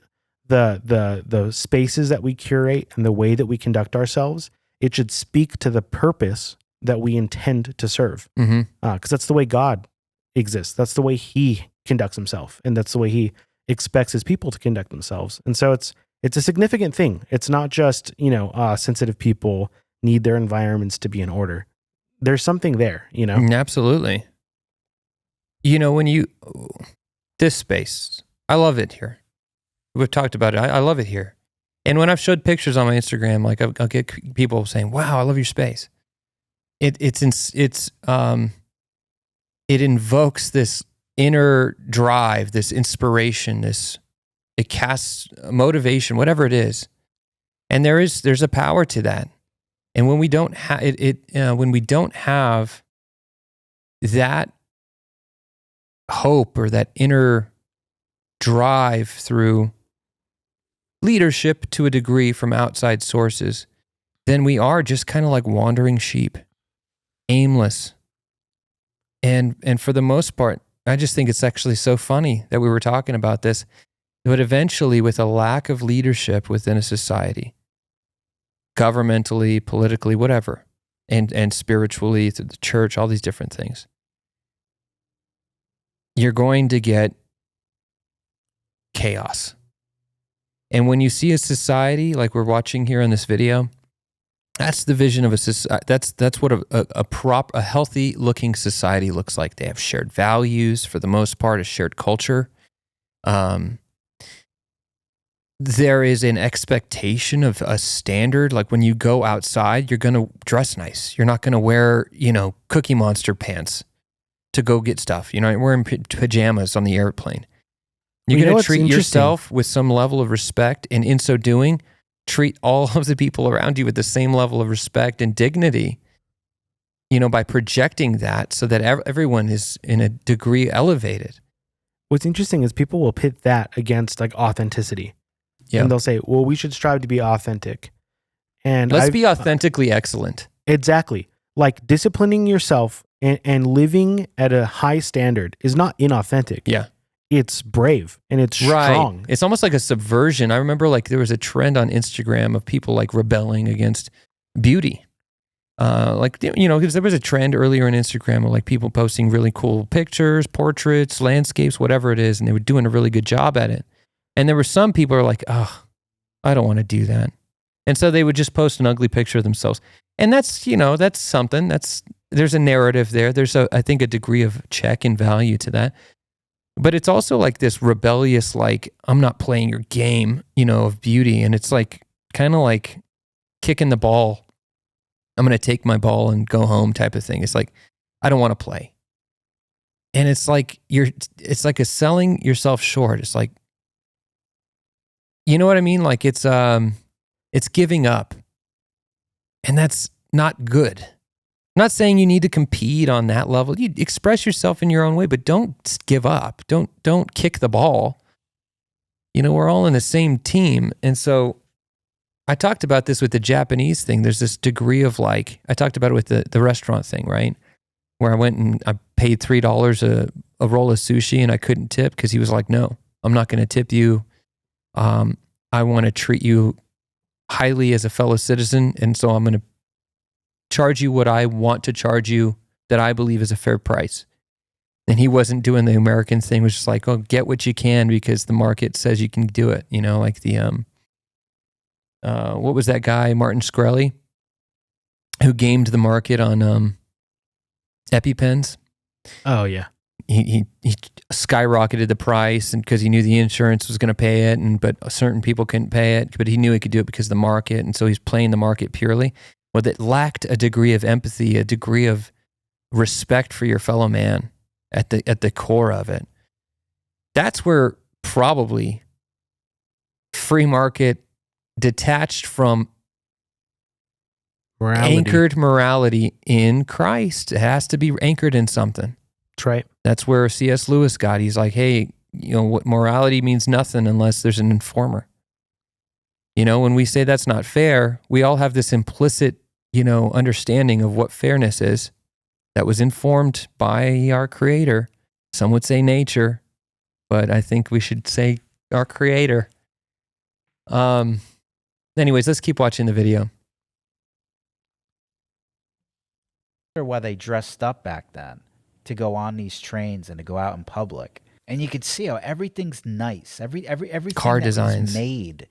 the spaces that we curate, and the way that we conduct ourselves, it should speak to the purpose that we intend to serve. Because that's the way God exists. That's the way he conducts himself. And that's the way he expects his people to conduct themselves. And so it's a significant thing. It's not just, you know, sensitive people need their environments to be in order. There's something there, you know? Absolutely. You know, this space, I love it here. We've talked about it. I love it here. And when I've showed pictures on my Instagram, like I'll get people saying, "Wow, I love your space." It invokes this inner drive, this inspiration, it casts motivation, whatever it is. And there's a power to that. And when we don't have when we don't have that hope or that inner drive through leadership to a degree from outside sources, then we are just kind of like wandering sheep, aimless. And for the most part, I just think it's actually so funny that we were talking about this, but eventually with a lack of leadership within a society, governmentally, politically, whatever, and spiritually through the church, all these different things, you're going to get chaos. And when you see a society like we're watching here in this video, that's the vision of a society. That's what a healthy looking society looks like. They have shared values for the most part, a shared culture. There is an expectation of a standard. Like when you go outside, you're going to dress nice. You're not going to wear, you know, Cookie Monster pants to go get stuff. You're not wearing pajamas on the airplane. You're going to treat yourself with some level of respect, and in so doing, treat all of the people around you with the same level of respect and dignity, you know, by projecting that so that everyone is in a degree elevated. What's interesting is people will pit that against like authenticity. Yeah. And they'll say, well, we should strive to be authentic. And let's be authentically excellent. Exactly. Like disciplining yourself and living at a high standard is not inauthentic. Yeah. It's brave and it's strong. It's almost like a subversion. I remember like there was a trend on Instagram of people like rebelling against beauty. Like, you know, because there was a trend earlier on Instagram of like people posting really cool pictures, portraits, landscapes, whatever it is. And they were doing a really good job at it. And there were some people who are like, oh, I don't want to do that. And so they would just post an ugly picture of themselves. And that's, you know, that's something. There's a narrative there. There's I think a degree of check and value to that. But it's also like this rebellious, like, I'm not playing your game, you know, of beauty. And it's like, kind of like kicking the ball. I'm going to take my ball and go home type of thing. It's like, I don't want to play. And it's like it's like a selling yourself short. It's like, you know what I mean? Like it's giving up. And that's not good. I'm not saying you need to compete on that level. You express yourself in your own way, but don't give up. Don't kick the ball. You know, we're all in the same team. And so I talked about this with the Japanese thing. There's this degree of like, I talked about it with the restaurant thing, right? Where I went and I paid $3 a roll of sushi and I couldn't tip because he was like, no, I'm not going to tip you. I want to treat you highly as a fellow citizen. And so I'm going to charge you what I want to charge you that I believe is a fair price. And he wasn't doing the American thing, was just like, oh, get what you can because the market says you can do it. You know, like the, what was that guy, Martin Shkreli, who gamed the market on EpiPens? Oh, yeah. He skyrocketed the price and because he knew the insurance was going to pay it, but certain people couldn't pay it, but he knew he could do it because of the market. And so he's playing the market purely. Well, that lacked a degree of empathy, a degree of respect for your fellow man at the core of it. That's where probably free market detached from anchored morality in Christ. It has to be anchored in something. That's right. That's where C.S. Lewis got. He's like, hey, you know, what morality means nothing unless there's an informer. You know, when we say that's not fair, we all have this implicit, you know, understanding of what fairness is that was informed by our creator. Some would say nature, but I think we should say our creator. Anyways, let's keep watching the video. Why they dressed up back then to go on these trains and to go out in public. And you could see how everything's nice. Everything car that designs was made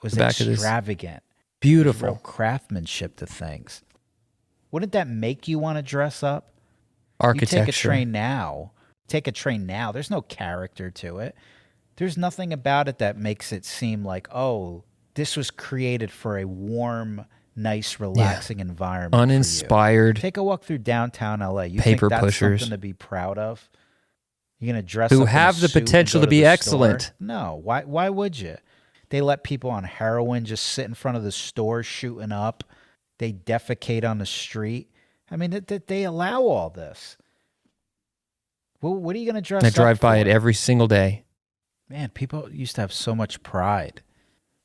was the back extravagant. Beautiful. Real craftsmanship to things. Wouldn't that make you want to dress up? Architecture. You take a train now. There's no character to it. There's nothing about it that makes it seem like, oh, this was created for a warm, nice, relaxing environment. Uninspired. For you. Take a walk through downtown LA. You paper think that's pushers. something to be proud of? You're gonna dress who up have in a the suit and potential go to be the excellent. store? No. Why would you? They let people on heroin just sit in front of the store shooting up. They defecate on the street. I mean, they allow all this. Well, what are you going to dress up I drive by for? it every single day. Man, people used to have so much pride.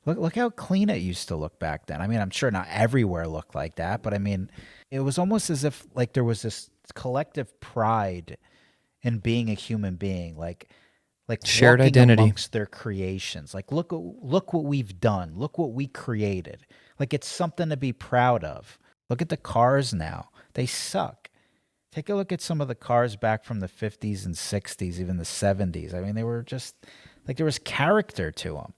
Look how clean it used to look back then. I mean, I'm sure not everywhere looked like that, but I mean, it was almost as if like there was this collective pride in being a human being, like shared walking identity amongst their creations. Like, look what we've done. Look what we created. Like, it's something to be proud of. Look at the cars now. They suck. Take a look at some of the cars back from the 50s and 60s, even the 70s. I mean, they were just like there was character to them.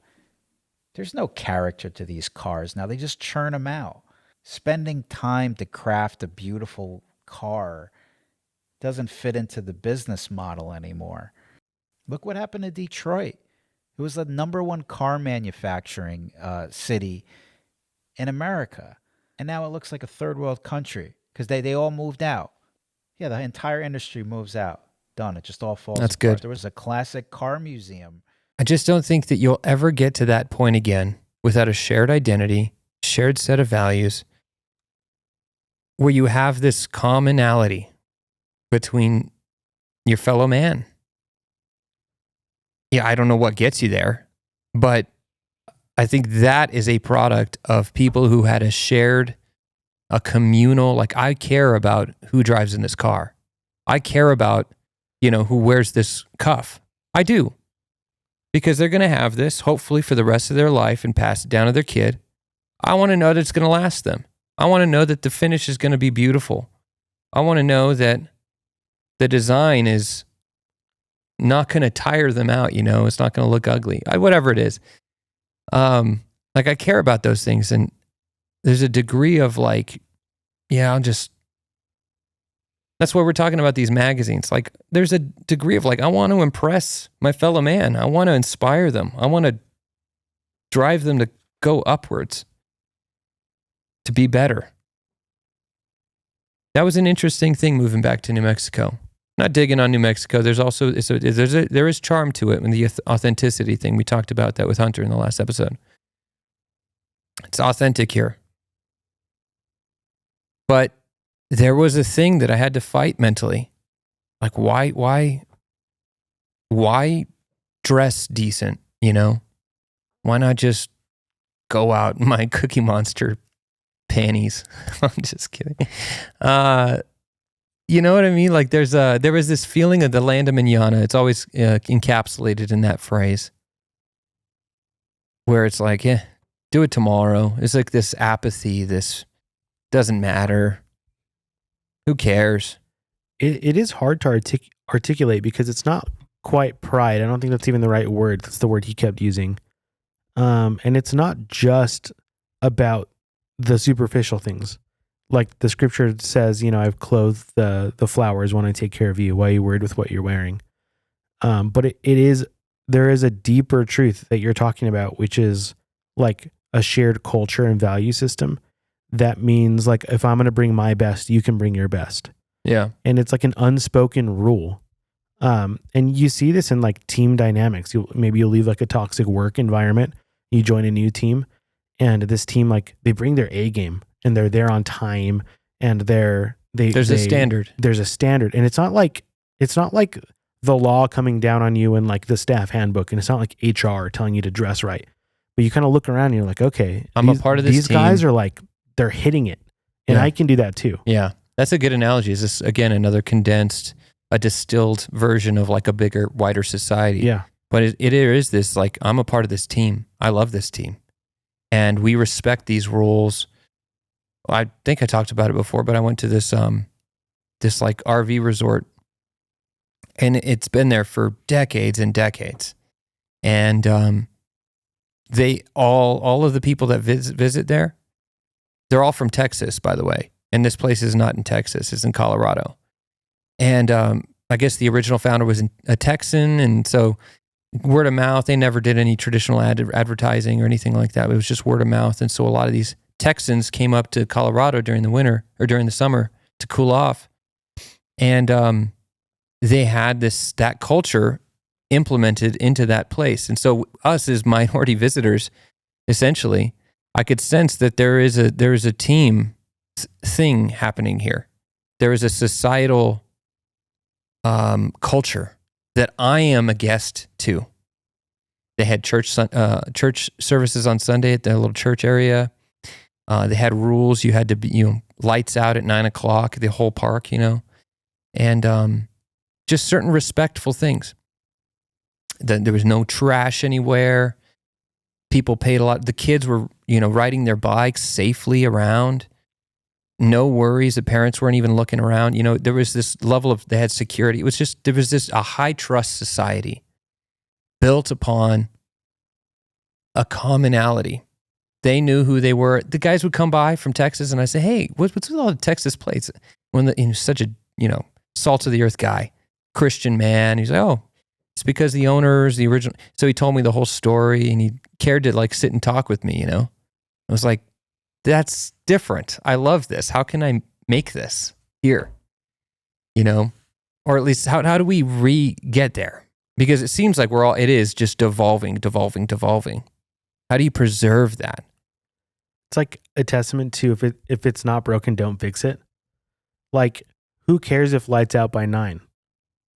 There's no character to these cars now. They just churn them out. Spending time to craft a beautiful car doesn't fit into the business model anymore. Look what happened to Detroit. It was the #1 car manufacturing city in America. And now it looks like a third world country because they all moved out. Yeah, the entire industry moves out. Done. It just all falls That's apart. good. There was a classic car museum. I just don't think that you'll ever get to that point again without a shared identity, shared set of values, where you have this commonality between your fellow man. Yeah, I don't know what gets you there, but I think that is a product of people who had a communal, like, I care about who drives in this car. I care about, who wears this cuff. I do. Because they're going to have this, hopefully, for the rest of their life and pass it down to their kid. I want to know that it's going to last them. I want to know that the finish is going to be beautiful. I want to know that the design is not going to tire them out, it's not going to look ugly. Whatever it is. I care about those things, and there's a degree of that's why we're talking about these magazines. Like, there's a degree of I want to impress my fellow man. I want to inspire them. I want to drive them to go upwards, to be better. That was an interesting thing moving back to New Mexico. not digging on New Mexico. There's also there is charm to it, and the authenticity thing. We talked about that with Hunter in the last episode. It's authentic here. But there was a thing that I had to fight mentally. Like, why dress decent, you know? Why not just go out in my Cookie Monster panties? I'm just kidding. You know what I mean? Like there was this feeling of the land of manana. It's always encapsulated in that phrase where it's like, yeah, do it tomorrow. It's like this apathy, this doesn't matter. Who cares? It is hard to articulate because it's not quite pride. I don't think that's even the right word. That's the word he kept using. And it's not just about the superficial things. Like the scripture says, I've clothed the flowers when I take care of you. Why are you worried with what you're wearing? But there is a deeper truth that you're talking about, which is like a shared culture and value system. That means like, if I'm going to bring my best, you can bring your best. Yeah. And it's like an unspoken rule. And you see this in like team dynamics. Maybe you'll leave like a toxic work environment. You join a new team, and this team, like, they bring their A game and they're there on time, and there's a standard. There's a standard. And it's not like the law coming down on you and like the staff handbook. And it's not like HR telling you to dress right, but you kind of look around and you're like, okay, I'm a part of this these team. Guys are like, they're hitting it, and I can do that too. Yeah. That's a good analogy. Is this, again, another a distilled version of like a bigger, wider society. Yeah. But it is this, like, I'm a part of this team. I love this team. And we respect these rules. I think I talked about it before, but I went to this like RV resort, and it's been there for decades and decades. And they all of the people that visit there, they're all from Texas, by the way. And this place is not in Texas, it's in Colorado. And I guess the original founder was a Texan, and so word of mouth. They never did any traditional advertising or anything like that. It was just word of mouth. And so a lot of these Texans came up to Colorado during the winter or during the summer to cool off. And they had that culture implemented into that place. And so us as minority visitors, essentially, I could sense that there is a team thing happening here. There is a societal culture that I am a guest to. They had church services on Sunday at their little church area. They had rules. You had to be, lights out at 9:00, the whole park, and just certain respectful things. There was no trash anywhere. People paid a lot. The kids were, riding their bikes safely around. No worries. The parents weren't even looking around. There was this level of, they had security. It was just, there was this, a high trust society built upon a commonality. They knew who they were. The guys would come by from Texas, and I say, hey, what's with all the Texas plates? When such a, salt of the earth guy, Christian man. He's like, oh, it's because the owners, the original. So he told me the whole story, and he cared to like sit and talk with me, I was like, that's different. I love this. How can I make this here? Or at least how do we get there? Because it seems like it is just devolving. How do you preserve that? It's like a testament to if it's not broken, don't fix it. Like, who cares if lights out by 9?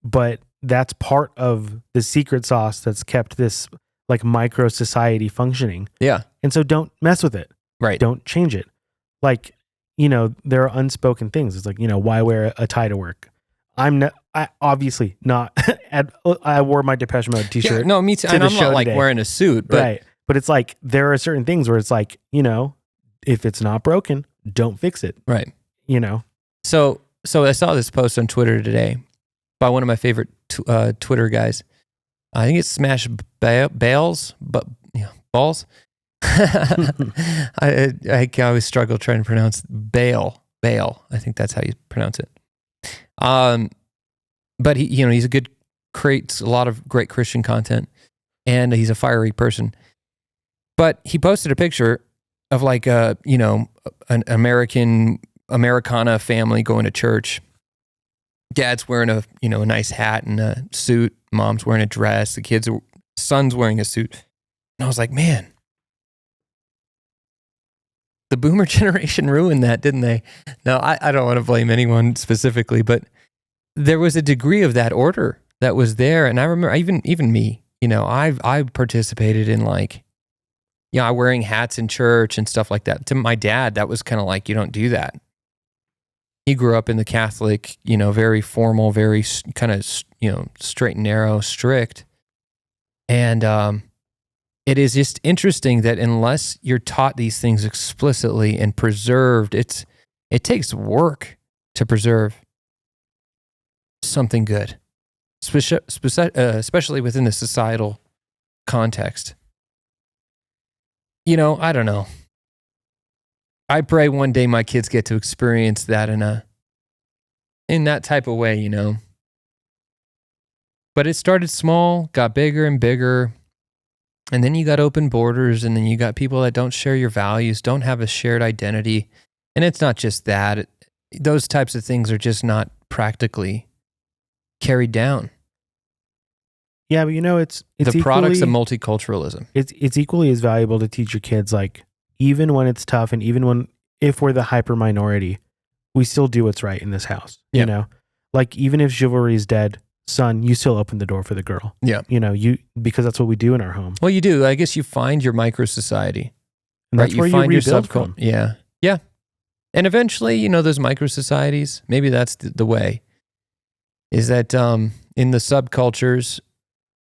But that's part of the secret sauce that's kept this like micro society functioning. Yeah. And so don't mess with it. Right. Don't change it. Like, there are unspoken things. It's like, why wear a tie to work? I obviously not. I wore my Depeche Mode t-shirt. Yeah, no, me too. And I'm not like wearing a suit, but right. But it's like, there are certain things where it's like, if it's not broken, don't fix it. Right. So I saw this post on Twitter today by one of my favorite Twitter guys. I think it's Smash Bales, but balls. I always struggle trying to pronounce Bale. I think that's how you pronounce it. But he, he's creates a lot of great Christian content, and he's a fiery person. But he posted a picture of like an Americana family going to church, Dad's wearing a nice hat and a suit. Mom's wearing a dress. Son's wearing a suit. And I was like, man, the boomer generation ruined that, didn't they? No, I don't want to blame anyone specifically, but there was a degree of that order that was there. And I remember even me, I participated in wearing hats in church and stuff like that. To my dad, that was kind of like, you don't do that. He grew up in the Catholic, very formal, very kind of, straight and narrow, strict. And it is just interesting that unless you're taught these things explicitly and preserved, it takes work to preserve something good, especially within the societal context. I don't know. I pray one day my kids get to experience that in that type of way, But it started small, got bigger and bigger, and then you got open borders, and then you got people that don't share your values, don't have a shared identity. And it's not just that. Those types of things are just not practically carried down. Yeah, but it's the products of multiculturalism. It's equally as valuable to teach your kids, even when it's tough, and even if we're the hyper minority, we still do what's right in this house. Yeah. Even if chivalry is dead, son, you still open the door for the girl. Yeah. Because that's what we do in our home. Well, you do. I guess you find your micro society. And that's where you find your subculture. Yeah. Yeah. And eventually, those micro societies, maybe that's the way, is that in the subcultures,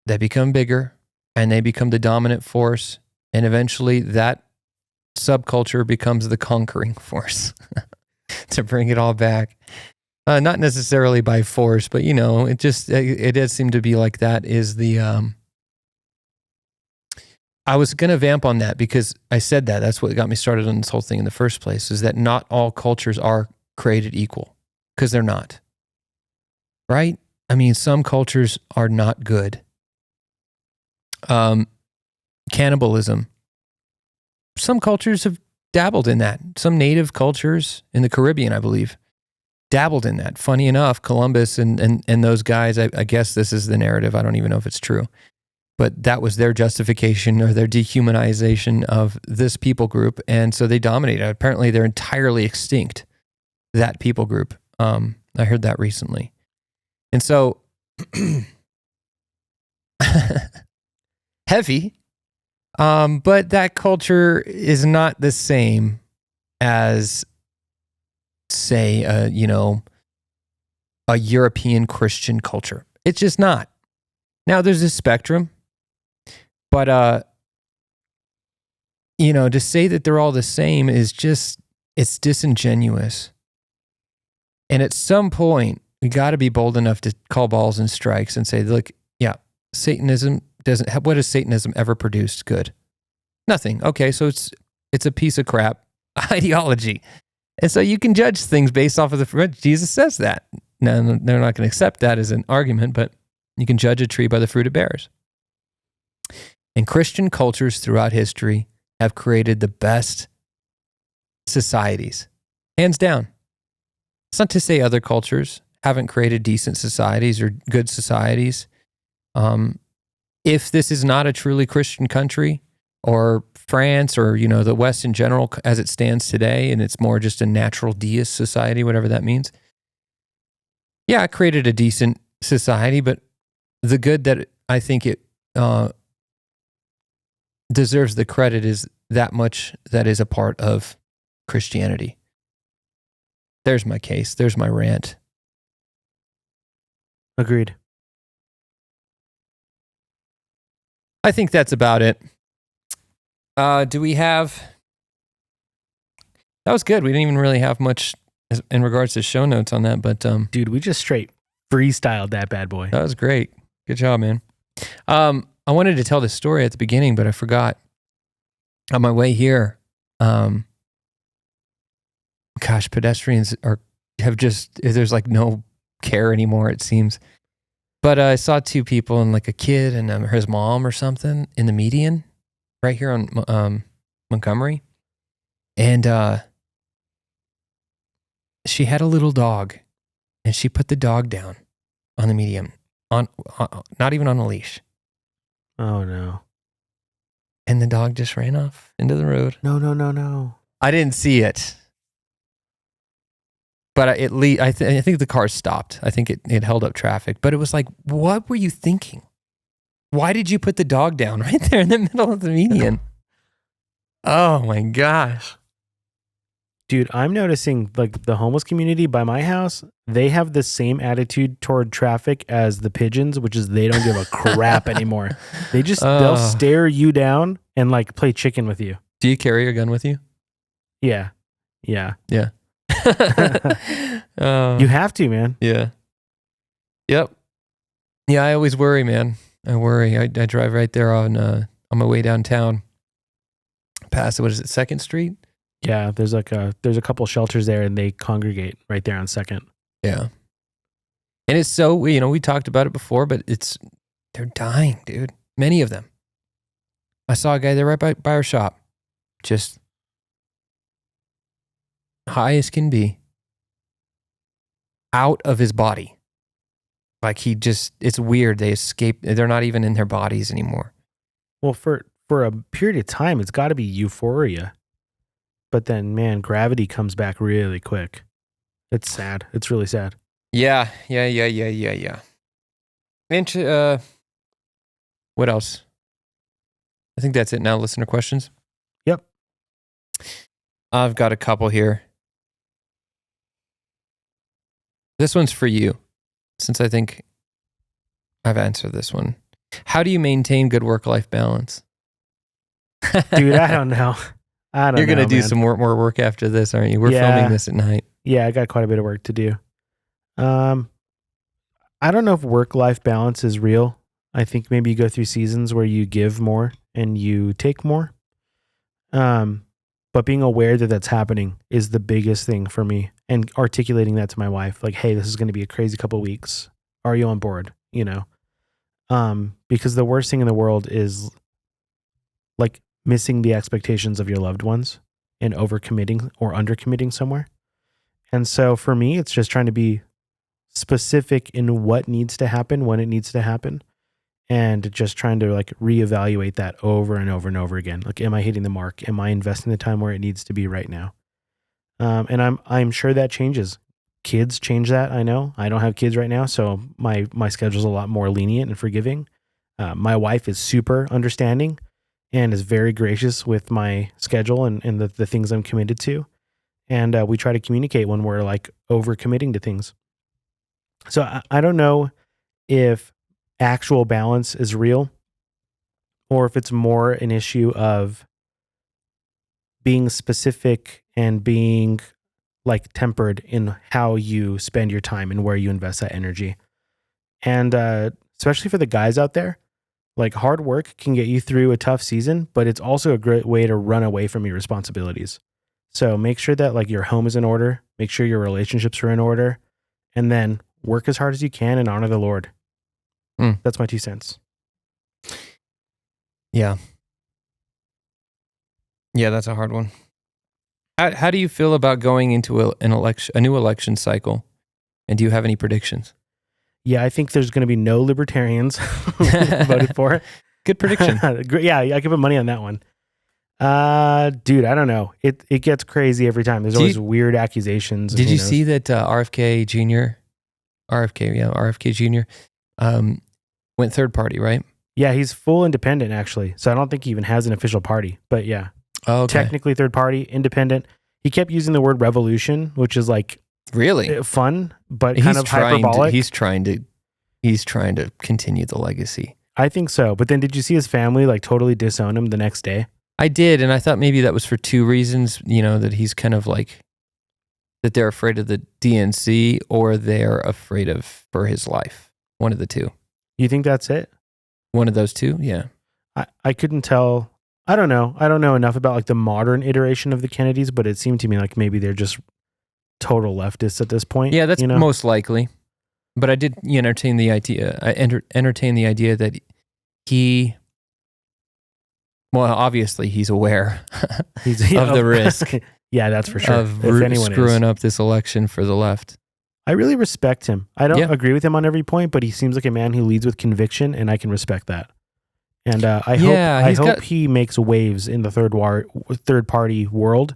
they become bigger and they become the dominant force. And eventually that subculture becomes the conquering force to bring it all back. Not necessarily by force, but it does seem to be like that is the, I was going to vamp on that because I said that's what got me started on this whole thing in the first place, is that not all cultures are created equal, because they're not. Right? I mean, some cultures are not good. Cannibalism. Some cultures have dabbled in that. Some native cultures in the Caribbean, I believe, dabbled in that. Funny enough, Columbus and those guys, I guess this is the narrative. I don't even know if it's true. But that was their justification or their dehumanization of this people group. And so they dominated. Apparently they're entirely extinct, that people group. I heard that recently. And so, heavy. But that culture is not the same as, say, a European Christian culture. It's just not. Now, there's a spectrum, but, to say that they're all the same is just, it's disingenuous. And at some point, we got to be bold enough to call balls and strikes and say, look, yeah, Satanism doesn't have, what has Satanism ever produced good? Nothing. Okay, so it's a piece of crap ideology. And so you can judge things based off of the fruit. Jesus says that. Now, they're not going to accept that as an argument, but you can judge a tree by the fruit it bears. And Christian cultures throughout history have created the best societies, hands down. It's not to say other cultures haven't created decent societies or good societies. If this is not a truly Christian country, or France, or the West in general as it stands today, and it's more just a natural deist society, whatever that means. Yeah, it created a decent society, but the good that I think it deserves the credit is that much that is a part of Christianity. There's my case. There's my rant. Agreed. I think that's about it. Do we have... That was good. We didn't even really have much in regards to show notes on that, but... Dude, we just straight freestyled that bad boy. That was great. Good job, man. I wanted to tell this story at the beginning, but I forgot. On my way here, pedestrians there's like no care anymore, it seems. But I saw two people, and like a kid and his mom or something in the median right here on Montgomery. And she had a little dog. and she put the dog down on the median, on not even on a leash. Oh no. And the dog just ran off into the road. No. I didn't see it. But I think the car stopped. I think it held up traffic. But it was like, what were you thinking? Why did you put the dog down right there in the middle of the median? Oh my gosh. Dude, I'm noticing like the homeless community by my house, they have the same attitude toward traffic as the pigeons, which is they don't give a crap anymore. They'll stare you down and like play chicken with you. Do you carry a gun with you? Yeah. Yeah. You have to, man. Yeah. Yep. Yeah, I always worry, man. I worry. I drive right there on my way downtown. Past, what is it, 2nd Street? Yeah, there's a couple shelters there and they congregate right there on 2nd. Yeah. And it's so, we talked about it before, but they're dying, dude. Many of them. I saw a guy there right by our shop. Just high as can be. Out of his body. Like it's weird. They escape. They're not even in their bodies anymore. Well, for a period of time, it's got to be euphoria. But then, man, gravity comes back really quick. It's sad. It's really sad. Yeah. And what else? I think that's it now. Listener questions? Yep. I've got a couple here. This one's for you, since I think I've answered this one. How do you maintain good work-life balance? Dude, I don't know. You're going to do some more work after this, aren't you? We're filming this at night. Yeah, I got quite a bit of work to do. I don't know if work-life balance is real. I think maybe you go through seasons where you give more and you take more. But being aware that that's happening is the biggest thing for me, and articulating that to my wife, like, hey, this is going to be a crazy couple of weeks. Are you on board? Because the worst thing in the world is like missing the expectations of your loved ones and overcommitting or undercommitting somewhere. And so for me, it's just trying to be specific in what needs to happen, when it needs to happen, and just trying to like reevaluate that over and over and over again. Like, am I hitting the mark? Am I investing the time where it needs to be right now? And I'm sure that changes. Kids change that. I know. I don't have kids right now, so my schedule's a lot more lenient and forgiving. My wife is super understanding and is very gracious with my schedule and the things I'm committed to. And we try to communicate when we're like over committing to things. So I don't know if actual balance is real or if it's more an issue of being specific and being like tempered in how you spend your time and where you invest that energy. And especially for the guys out there, like hard work can get you through a tough season, but it's also a great way to run away from your responsibilities. So make sure that like your home is in order, make sure your relationships are in order, and then work as hard as you can and honor the Lord. That's my 2 cents. Yeah. Yeah, that's a hard one. How do you feel about going into a new election cycle? And do you have any predictions? Yeah, I think there's going to be no libertarians voted for it. Good prediction. Yeah, I can put money on that one. Dude, I don't know. It gets crazy every time. There's always weird accusations. Did you see that RFK Jr. Went third party, right? Yeah, he's full independent actually. So I don't think he even has an official party. But yeah, technically third party, independent. He kept using the word revolution, which is like really fun, but kind of hyperbolic. He's trying to continue the legacy. I think so. But then did you see his family like totally disown him the next day? I did, and I thought maybe that was for 2 reasons. That he's kind of like that they're afraid of the DNC or they're afraid for his life. One of the two. You think that's it? One of those two, yeah. I couldn't tell. I don't know. I don't know enough about like the modern iteration of the Kennedys, but it seemed to me like maybe they're just total leftists at this point. Yeah, that's most likely. But I did entertain the idea. I entertain the idea that he, well, obviously he's aware of the risk. Yeah, that's for sure. Of screwing up this election for the left. I really respect him. I don't agree with him on every point, but he seems like a man who leads with conviction, and I can respect that. And I hope he makes waves in the third party world,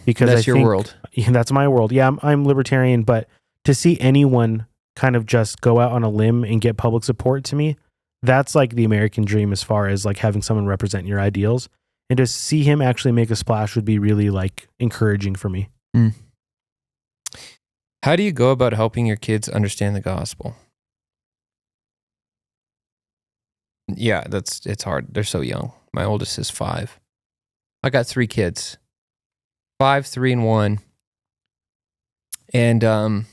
because that's your world. Yeah, that's my world. Yeah, I'm libertarian, but to see anyone kind of just go out on a limb and get public support, to me, that's like the American dream as far as like having someone represent your ideals. And to see him actually make a splash would be really like encouraging for me. Mm. How do you go about helping your kids understand the gospel? Yeah, it's hard. They're so young. My oldest is 5. I got 3 kids, 5, 3, and 1. And I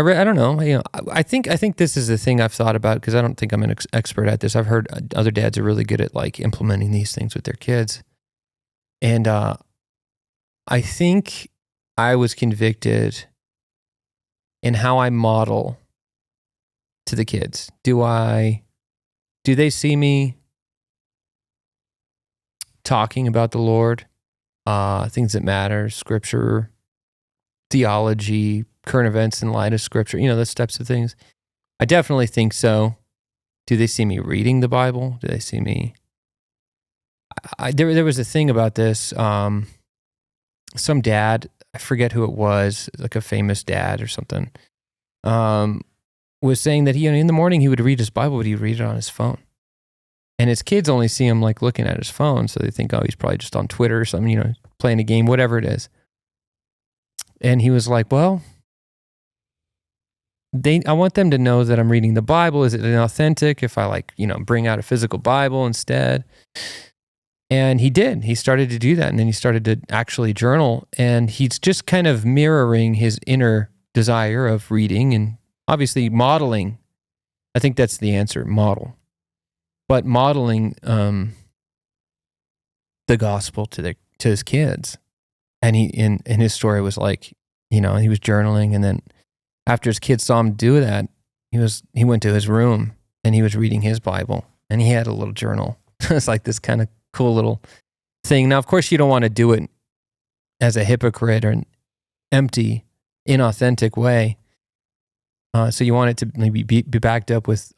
don't know. You know, I think this is the thing I've thought about, because I don't think I'm an expert at this. I've heard other dads are really good at like implementing these things with their kids, and I think I was convicted in how I model to the kids. Do they see me talking about the Lord, things that matter, scripture, theology, current events in light of scripture, those types of things? I definitely think so. Do they see me reading the Bible? Do they see me? There was a thing about this. Some dad, I forget who it was, like a famous dad or something, was saying that he, in the morning he would read his Bible, but he'd read it on his phone. And his kids only see him like looking at his phone, so they think, oh, he's probably just on Twitter or something, playing a game, whatever it is. And he was like, well, I want them to know that I'm reading the Bible. Is it authentic if I bring out a physical Bible instead? And he did. He started to do that, and then he started to actually journal, and he's just kind of mirroring his inner desire of reading and obviously modeling. I think that's the answer, model. But modeling the gospel to his kids. And he in his story was like, he was journaling, and then after his kids saw him do that, he went to his room and he was reading his Bible, and he had a little journal. It's like this kind of cool little thing. Now, of course, you don't want to do it as a hypocrite or an empty, inauthentic way. So you want it to maybe be backed up with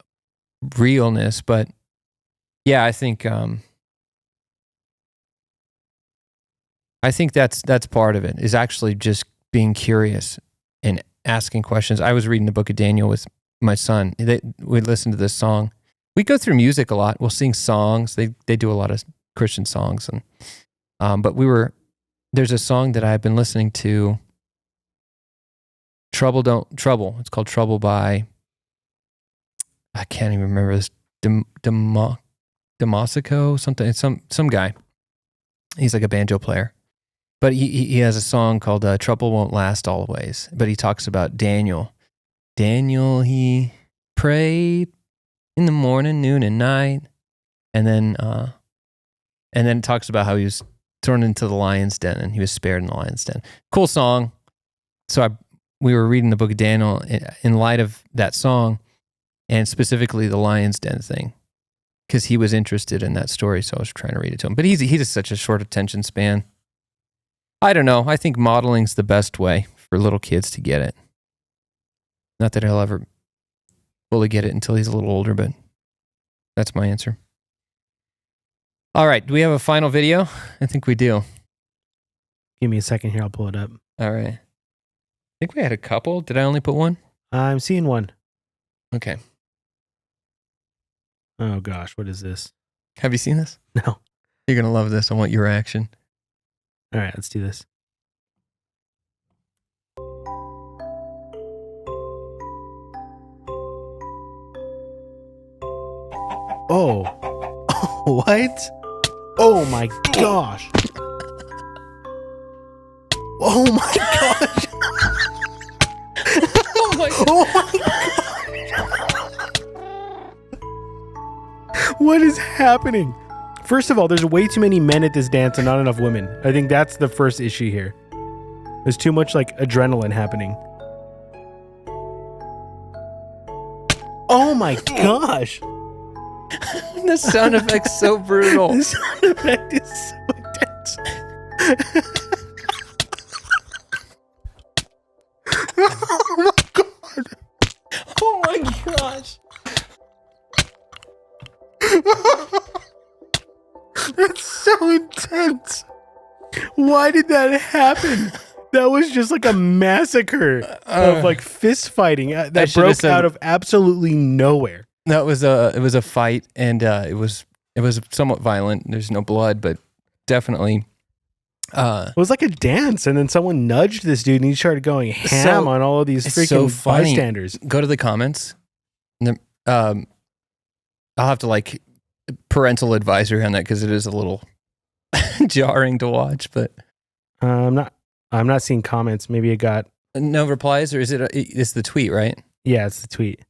realness. But yeah, I think that's part of it, is actually just being curious and asking questions. I was reading the book of Daniel with my son. We listened to this song. We go through music a lot. We'll sing songs. They do a lot of Christian songs, and but there's a song that I've been listening to. Trouble. It's called Trouble by, I can't even remember this, Damasico something. It's some guy. He's like a banjo player, but he has a song called Trouble Won't Last Always. But he talks about Daniel. He prayed in the morning, noon, and night, and then it talks about how he was thrown into the lion's den and he was spared in the lion's den. Cool song. So we were reading the book of Daniel in light of that song, and specifically the lion's den thing, because he was interested in that story. So I was trying to read it to him. But he's just such a short attention span. I don't know. I think modeling's the best way for little kids to get it. Not that he'll ever fully get it until he's a little older, but that's my answer. All right. Do we have a final video? I think we do. Give me a second here. I'll pull it up. All right. I think we had a couple. Did I only put one? I'm seeing one. Okay. Oh, gosh. What is this? Have you seen this? No. You're going to love this. I want your reaction. All right. Let's do this. Oh. What? Oh, my gosh. Oh, my gosh. Oh, my God. Oh, my God. What is happening? First of all, there's way too many men at this dance and not enough women. I think that's the first issue here. There's too much like adrenaline happening. Oh my gosh. The sound effect's so brutal. The sound effect is so intense. That's so intense. Why did that happen? That was just like a massacre of like fist fighting that broke out of absolutely nowhere. No, it was a fight, and it was somewhat violent. There's no blood, but definitely. It was like a dance, and then someone nudged this dude, and he started going ham on all of these freaking bystanders. Go to the comments. I'll have to like parental advisory on that because it is a little jarring to watch. But I'm not seeing comments. Maybe it got no replies, or is it? It's the tweet, right? Yeah, it's the tweet.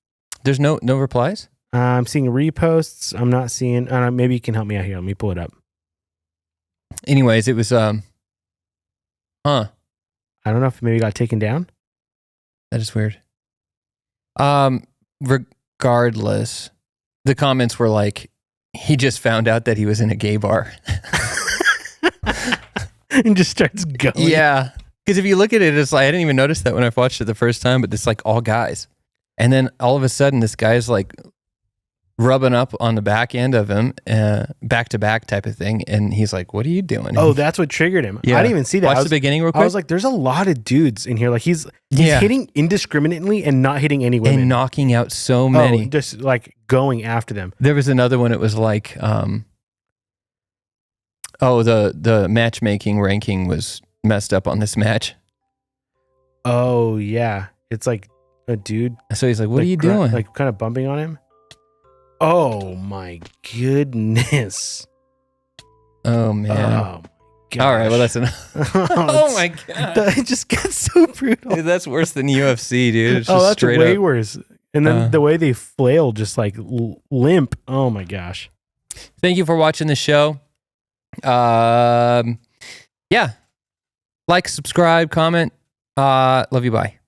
There's no replies. I'm seeing reposts. I'm not seeing. Maybe you can help me out here. Let me pull it up. Anyways, it was I don't know if maybe it got taken down. That is weird. Regardless, the comments were like, he just found out that he was in a gay bar. And just starts going. Yeah. Because if you look at it, it's like, I didn't even notice that when I watched it the first time, but it's like all guys. And then all of a sudden, this guy's like rubbing up on the back end of him, back to back type of thing. And he's like, what are you doing? Oh, that's what triggered him. Yeah. I didn't even see that. Watch the beginning real quick. I was like, there's a lot of dudes in here. Like he's hitting indiscriminately and not hitting any women. And knocking out so many. Just like going after them. There was another one. It was like, the matchmaking ranking was messed up on this match. Oh, yeah. It's like a dude. So he's like, what are you doing? Like kind of bumping on him. Oh, my goodness. Oh, man. Oh, my all right, well, that's enough. Oh, my God. It just gets so brutal. Dude, that's worse than UFC, dude. It's just that's straight way up. worse. And then the way they flail, just like limp. Oh, my gosh. Thank you for watching the show. Yeah. Like, subscribe, comment. Love you. Bye.